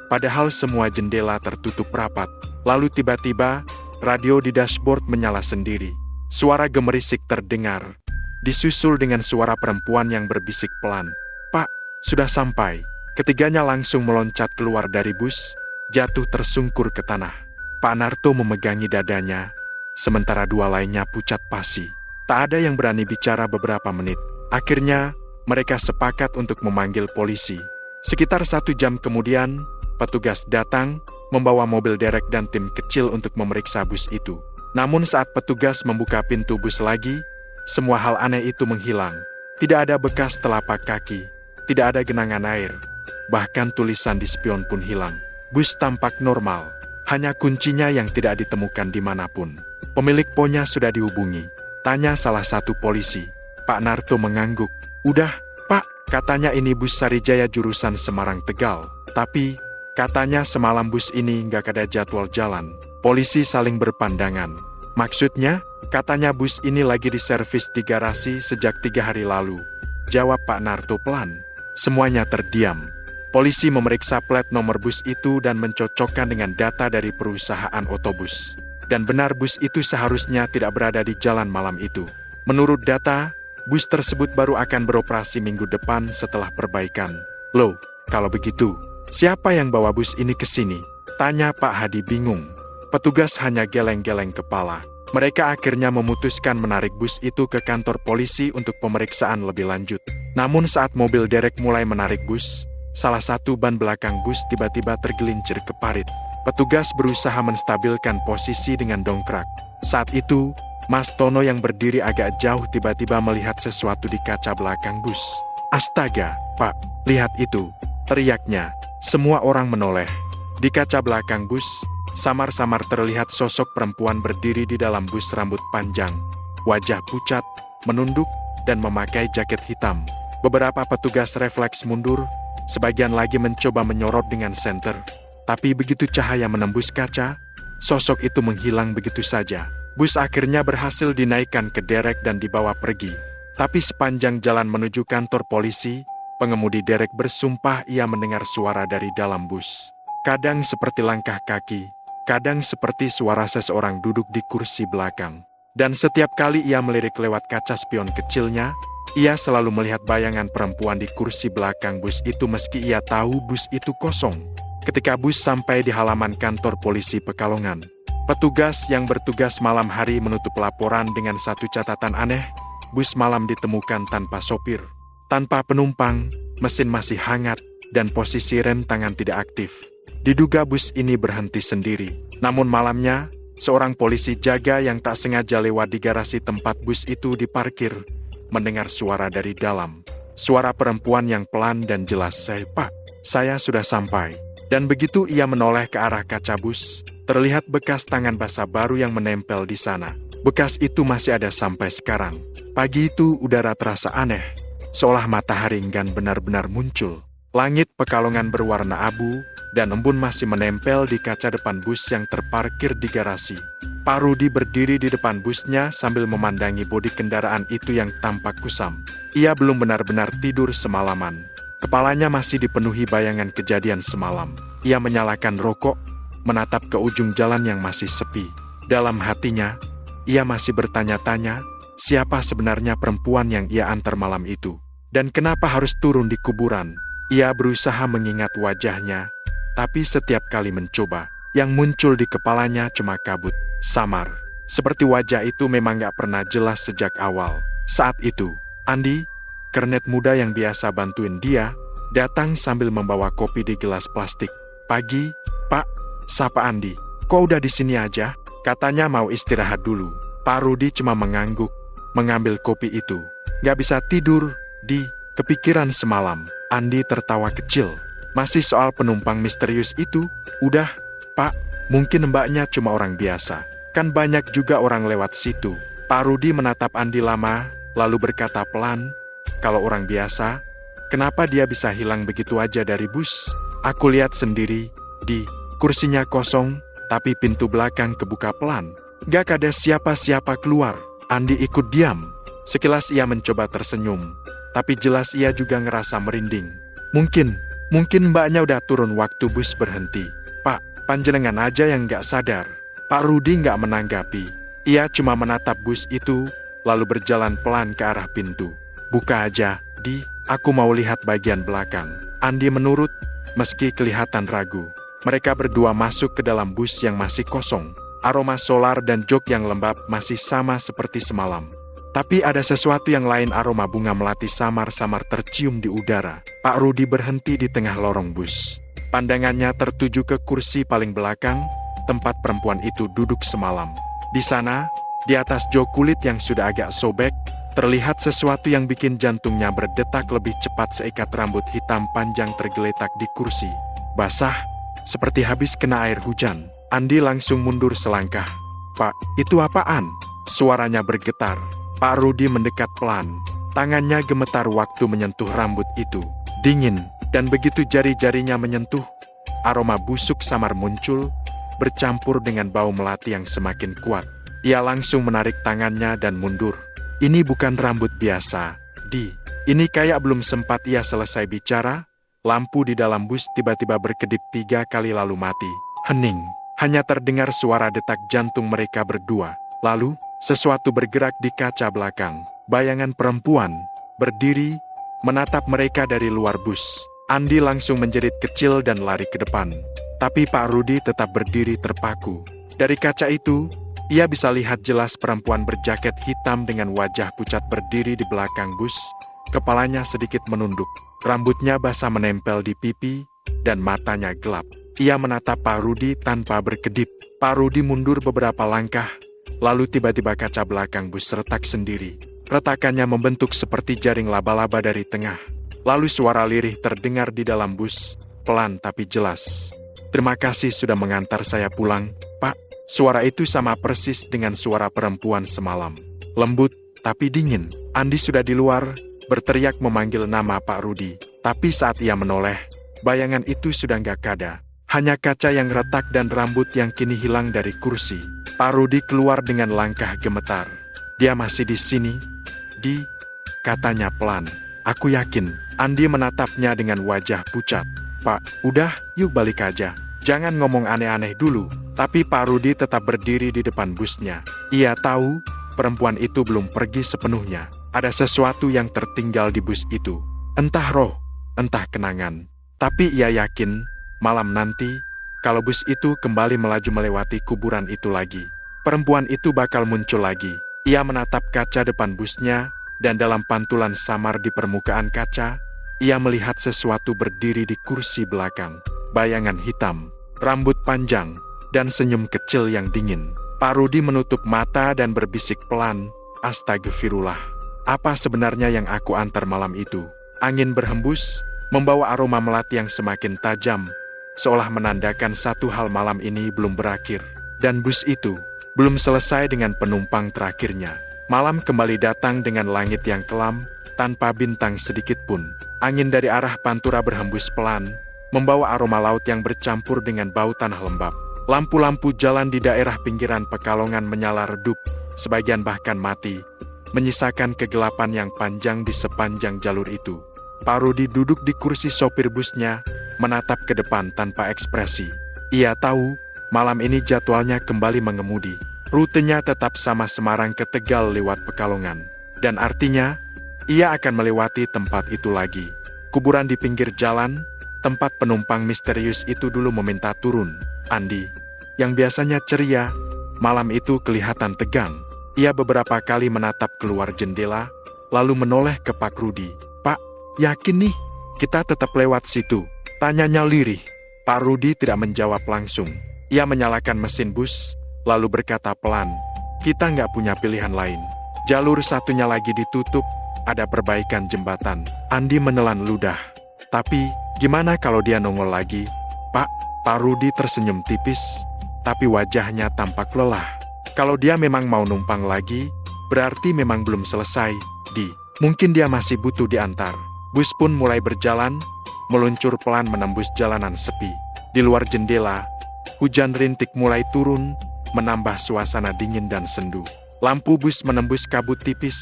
padahal semua jendela tertutup rapat. Lalu tiba-tiba, radio di dashboard menyala sendiri. Suara gemerisik terdengar, disusul dengan suara perempuan yang berbisik pelan. Pak, sudah sampai. Ketiganya langsung meloncat keluar dari bus, jatuh tersungkur ke tanah. Pak Narto memegangi dadanya, sementara dua lainnya pucat pasi. Tak ada yang berani bicara beberapa menit. Akhirnya, mereka sepakat untuk memanggil polisi. Sekitar 1 jam kemudian, petugas datang, membawa mobil derek dan tim kecil untuk memeriksa bus itu. Namun saat petugas membuka pintu bus lagi, semua hal aneh itu menghilang. Tidak ada bekas telapak kaki, tidak ada genangan air, bahkan tulisan di spion pun hilang. Bus tampak normal, hanya kuncinya yang tidak ditemukan dimanapun. Pemilik ponya sudah dihubungi, tanya salah satu polisi. Pak Narto mengangguk. Udah, Pak, katanya ini bus Sarijaya jurusan Semarang Tegal. Tapi, katanya semalam bus ini nggak ada jadwal jalan. Polisi saling berpandangan. Maksudnya, katanya bus ini lagi diservis di garasi sejak 3 hari lalu. Jawab Pak Narto pelan. Semuanya terdiam. Polisi memeriksa plat nomor bus itu dan mencocokkan dengan data dari perusahaan otobus. Dan benar bus itu seharusnya tidak berada di jalan malam itu. Menurut data, bus tersebut baru akan beroperasi minggu depan setelah perbaikan. Loh, kalau begitu, siapa yang bawa bus ini ke sini? Tanya Pak Hadi bingung. Petugas hanya geleng-geleng kepala. Mereka akhirnya memutuskan menarik bus itu ke kantor polisi untuk pemeriksaan lebih lanjut. Namun saat mobil derek mulai menarik bus, salah satu ban belakang bus tiba-tiba tergelincir ke parit. Petugas berusaha menstabilkan posisi dengan dongkrak. Saat itu, Mas Tono yang berdiri agak jauh tiba-tiba melihat sesuatu di kaca belakang bus. Astaga, Pak, lihat itu, teriaknya. Semua orang menoleh. Di kaca belakang bus, samar-samar terlihat sosok perempuan berdiri di dalam bus rambut panjang, wajah pucat, menunduk, dan memakai jaket hitam. Beberapa petugas refleks mundur, sebagian lagi mencoba menyorot dengan senter. Tapi begitu cahaya menembus kaca, sosok itu menghilang begitu saja. Bus akhirnya berhasil dinaikkan ke derek dan dibawa pergi. Tapi sepanjang jalan menuju kantor polisi, pengemudi derek bersumpah ia mendengar suara dari dalam bus. Kadang seperti langkah kaki, kadang seperti suara seseorang duduk di kursi belakang. Dan setiap kali ia melirik lewat kaca spion kecilnya, ia selalu melihat bayangan perempuan di kursi belakang bus itu meski ia tahu bus itu kosong. Ketika bus sampai di halaman kantor polisi Pekalongan, petugas yang bertugas malam hari menutup laporan dengan satu catatan aneh. Bus malam ditemukan tanpa sopir, tanpa penumpang, mesin masih hangat, dan posisi rem tangan tidak aktif. Diduga bus ini berhenti sendiri. Namun malamnya, seorang polisi jaga yang tak sengaja lewat di garasi tempat bus itu diparkir, mendengar suara dari dalam. Suara perempuan yang pelan dan jelas. Pak, saya sudah sampai. Dan begitu ia menoleh ke arah kaca bus, terlihat bekas tangan basah baru yang menempel di sana. Bekas itu masih ada sampai sekarang. Pagi itu udara terasa aneh, seolah matahari enggan benar-benar muncul. Langit Pekalongan berwarna abu, dan embun masih menempel di kaca depan bus yang terparkir di garasi. Pak Rudi berdiri di depan busnya sambil memandangi bodi kendaraan itu yang tampak kusam. Ia belum benar-benar tidur semalaman. Kepalanya masih dipenuhi bayangan kejadian semalam. Ia menyalakan rokok, menatap ke ujung jalan yang masih sepi. Dalam hatinya, ia masih bertanya-tanya, siapa sebenarnya perempuan yang ia antar malam itu? Dan kenapa harus turun di kuburan? Ia berusaha mengingat wajahnya, tapi setiap kali mencoba, yang muncul di kepalanya cuma kabut, samar. Seperti wajah itu memang gak pernah jelas sejak awal. Saat itu, Andi, kernet muda yang biasa bantuin dia, datang sambil membawa kopi di gelas plastik. "Pagi, Pak," sapa Andi. "Kok udah di sini aja?" Katanya mau istirahat dulu. Pak Rudi cuma mengangguk, mengambil kopi itu. "Gak bisa tidur, Di. Kepikiran semalam." Andi tertawa kecil. "Masih soal penumpang misterius itu?" "Udah, Pak. Mungkin mbaknya cuma orang biasa. Kan banyak juga orang lewat situ." Pak Rudi menatap Andi lama, lalu berkata pelan, "Kalau orang biasa, kenapa dia bisa hilang begitu aja dari bus? Aku lihat sendiri, Di. Kursinya kosong, tapi pintu belakang kebuka pelan. Gak ada siapa-siapa keluar." Andi ikut diam. Sekilas ia mencoba tersenyum, tapi jelas ia juga ngerasa merinding. Mungkin mbaknya udah turun waktu bus berhenti." "Pak, panjenengan aja yang gak sadar." Pak Rudi gak menanggapi. Ia cuma menatap bus itu, lalu berjalan pelan ke arah pintu. "Buka aja, Di. Aku mau lihat bagian belakang." Andi menurut, meski kelihatan ragu. Mereka berdua masuk ke dalam bus yang masih kosong. Aroma solar dan jok yang lembab masih sama seperti semalam. Tapi ada sesuatu yang lain, aroma bunga melati samar-samar tercium di udara. Pak Rudi berhenti di tengah lorong bus. Pandangannya tertuju ke kursi paling belakang, tempat perempuan itu duduk semalam. Di sana, di atas jok kulit yang sudah agak sobek, terlihat sesuatu yang bikin jantungnya berdetak lebih cepat. Seikat rambut hitam panjang tergeletak di kursi. Basah, seperti habis kena air hujan. Andi langsung mundur selangkah. "Pak, itu apaan?" Suaranya bergetar. Pak Rudi mendekat pelan. Tangannya gemetar waktu menyentuh rambut itu. Dingin, dan begitu jari-jarinya menyentuh, aroma busuk samar muncul, bercampur dengan bau melati yang semakin kuat. Ia langsung menarik tangannya dan mundur. "Ini bukan rambut biasa, Di." Ini kayak belum sempat ia selesai bicara, lampu di dalam bus tiba-tiba berkedip 3 kali lalu mati. Hening, hanya terdengar suara detak jantung mereka berdua. Lalu, sesuatu bergerak di kaca belakang. Bayangan perempuan berdiri, menatap mereka dari luar bus. Andi langsung menjerit kecil dan lari ke depan. Tapi Pak Rudi tetap berdiri terpaku. Dari kaca itu, ia bisa lihat jelas perempuan berjaket hitam dengan wajah pucat berdiri di belakang bus. Kepalanya sedikit menunduk, rambutnya basah menempel di pipi, dan matanya gelap. Ia menatap Pak Rudi tanpa berkedip. Pak Rudi mundur beberapa langkah, lalu tiba-tiba kaca belakang bus retak sendiri. Retakannya membentuk seperti jaring laba-laba dari tengah. Lalu suara lirih terdengar di dalam bus, pelan tapi jelas. "Terima kasih sudah mengantar saya pulang, Pak." Suara itu sama persis dengan suara perempuan semalam. Lembut, tapi dingin. Andi sudah di luar, berteriak memanggil nama Pak Rudi. Tapi saat ia menoleh, bayangan itu sudah gak ada. Hanya kaca yang retak dan rambut yang kini hilang dari kursi. Pak Rudi keluar dengan langkah gemetar. "Dia masih di sini, Di," katanya pelan. "Aku yakin." Andi menatapnya dengan wajah pucat. "Pak, udah, yuk balik aja. Jangan ngomong aneh-aneh dulu." Tapi Pak Rudi tetap berdiri di depan busnya. Ia tahu, perempuan itu belum pergi sepenuhnya. Ada sesuatu yang tertinggal di bus itu. Entah roh, entah kenangan. Tapi ia yakin, malam nanti, kalau bus itu kembali melaju melewati kuburan itu lagi, perempuan itu bakal muncul lagi. Ia menatap kaca depan busnya, dan dalam pantulan samar di permukaan kaca, ia melihat sesuatu berdiri di kursi belakang. Bayangan hitam, rambut panjang, dan senyum kecil yang dingin. Pak Rudi menutup mata dan berbisik pelan, "Astagfirullah. Apa sebenarnya yang aku antar malam itu?" Angin berhembus, membawa aroma melati yang semakin tajam. seolah menandakan satu hal malam ini belum berakhir. Dan bus itu belum selesai dengan penumpang terakhirnya. Malam kembali datang dengan langit yang kelam, tanpa bintang sedikit pun. Angin dari arah Pantura berhembus pelan, membawa aroma laut yang bercampur dengan bau tanah lembab. Lampu-lampu jalan di daerah pinggiran Pekalongan menyala redup, sebagian bahkan mati, menyisakan kegelapan yang panjang di sepanjang jalur itu. Pak Rudi duduk di kursi sopir busnya, menatap ke depan tanpa ekspresi. Ia tahu, malam ini jadwalnya kembali mengemudi. Rutenya tetap sama Semarang ke Tegal lewat Pekalongan. Dan artinya, ia akan melewati tempat itu lagi. Kuburan di pinggir jalan, tempat penumpang misterius itu dulu meminta turun. Andi, yang biasanya ceria, malam itu kelihatan tegang. Ia beberapa kali menatap keluar jendela, lalu menoleh ke Pak Rudi. "Pak, yakin nih, kita tetap lewat situ?" tanyanya lirih. Pak Rudi tidak menjawab langsung. Ia menyalakan mesin bus, lalu berkata pelan, "Kita nggak punya pilihan lain. Jalur satunya lagi ditutup, ada perbaikan jembatan." Andi menelan ludah. "Tapi, gimana kalau dia nongol lagi?" "Pak," Pak Rudi tersenyum tipis, tapi wajahnya tampak lelah. "Kalau dia memang mau numpang lagi, berarti memang belum selesai, Di. Mungkin dia masih butuh diantar." Bus pun mulai berjalan, meluncur pelan menembus jalanan sepi. Di luar jendela, hujan rintik mulai turun, menambah suasana dingin dan sendu. Lampu bus menembus kabut tipis,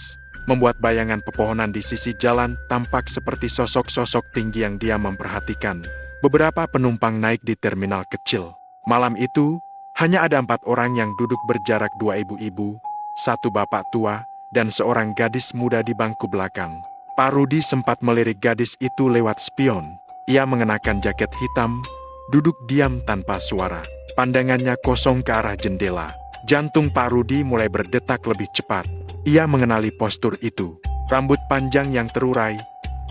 membuat bayangan pepohonan di sisi jalan tampak seperti sosok-sosok tinggi yang diam memperhatikan. Beberapa penumpang naik di terminal kecil. Malam itu, hanya ada 4 orang yang duduk berjarak 2 ibu-ibu, 1 bapak tua, dan seorang gadis muda di bangku belakang. Pak Rudi sempat melirik gadis itu lewat spion. Ia mengenakan jaket hitam, duduk diam tanpa suara. Pandangannya kosong ke arah jendela. Jantung Pak Rudi mulai berdetak lebih cepat. Ia mengenali postur itu. Rambut panjang yang terurai,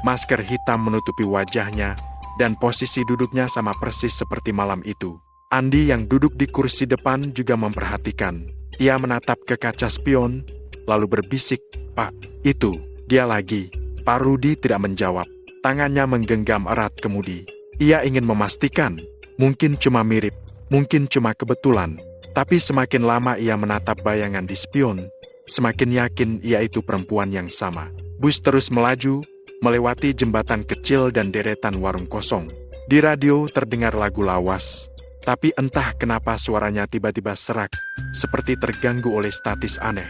masker hitam menutupi wajahnya, dan posisi duduknya sama persis seperti malam itu. Andi yang duduk di kursi depan juga memperhatikan. Ia menatap ke kaca spion, lalu berbisik, "Pak, itu, dia lagi." Pak Rudi tidak menjawab. Tangannya menggenggam erat kemudi. Ia ingin memastikan, mungkin cuma mirip, mungkin cuma kebetulan. Tapi semakin lama ia menatap bayangan di spion, semakin yakin ia itu perempuan yang sama. Bus terus melaju, melewati jembatan kecil dan deretan warung kosong. Di radio terdengar lagu lawas, tapi entah kenapa suaranya tiba-tiba serak, seperti terganggu oleh statis aneh.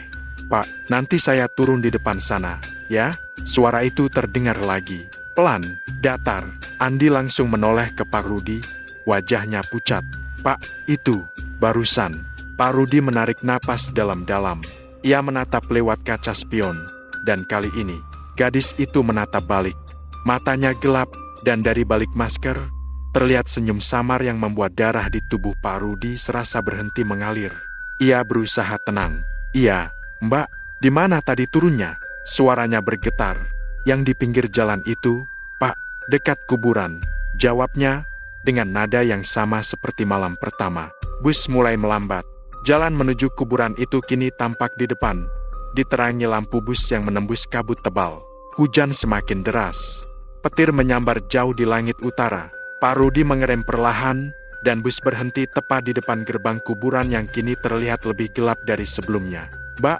"Pak, nanti saya turun di depan sana, ya?" Suara itu terdengar lagi, pelan, datar. Andi langsung menoleh ke Pak Rudi, wajahnya pucat. "Pak, itu, barusan." Pak Rudi menarik napas dalam-dalam. Ia menatap lewat kaca spion, dan kali ini, gadis itu menatap balik. Matanya gelap, dan dari balik masker, terlihat senyum samar yang membuat darah di tubuh Pak Rudi serasa berhenti mengalir. Ia berusaha tenang. "Iya, Mbak, di mana tadi turunnya?" Suaranya bergetar. "Yang di pinggir jalan itu, Pak, dekat kuburan," jawabnya, dengan nada yang sama seperti malam pertama. Bus mulai melambat. Jalan menuju kuburan itu kini tampak di depan, diterangi lampu bus yang menembus kabut tebal. Hujan semakin deras. Petir menyambar jauh di langit utara. Pak Rudi mengerem perlahan, dan bus berhenti tepat di depan gerbang kuburan yang kini terlihat lebih gelap dari sebelumnya. "Mbak,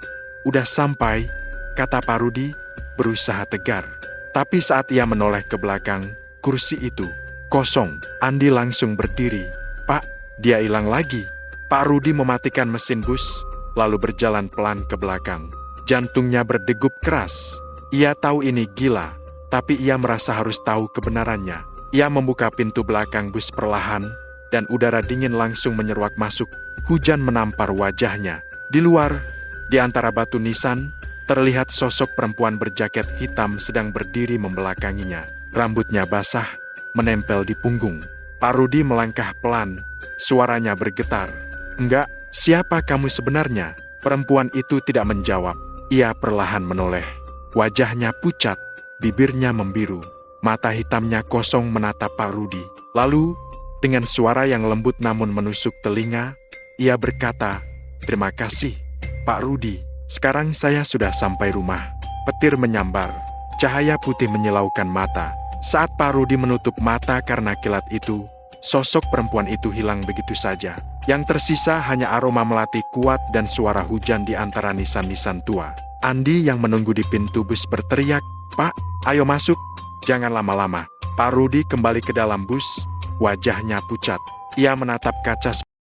udah sampai," kata Pak Rudi, berusaha tegar. Tapi saat ia menoleh ke belakang, kursi itu kosong. Andi langsung berdiri. "Pak, dia hilang lagi." Pak Rudi mematikan mesin bus, lalu berjalan pelan ke belakang. Jantungnya berdegup keras. Ia tahu ini gila, tapi ia merasa harus tahu kebenarannya. Ia membuka pintu belakang bus perlahan, dan udara dingin langsung menyeruak masuk. Hujan menampar wajahnya. Di luar, di antara batu nisan, terlihat sosok perempuan berjaket hitam sedang berdiri membelakanginya. Rambutnya basah, menempel di punggung. Pak Rudi melangkah pelan, suaranya bergetar. "Enggak, siapa kamu sebenarnya?" Perempuan itu tidak menjawab. Ia perlahan menoleh. Wajahnya pucat, bibirnya membiru. Mata hitamnya kosong menatap Pak Rudi. Lalu, dengan suara yang lembut namun menusuk telinga, ia berkata, "Terima kasih, Pak Rudi. Sekarang saya sudah sampai rumah." Petir menyambar. Cahaya putih menyilaukan mata. Saat Pak Rudi menutup mata karena kilat itu, Sosok perempuan itu hilang begitu saja. Yang tersisa hanya aroma melati kuat dan suara hujan di antara nisan-nisan tua. Andi yang menunggu di pintu bus berteriak, "Pak, ayo masuk, jangan lama-lama." Pak Rudi kembali ke dalam bus, wajahnya pucat. Ia menatap kaca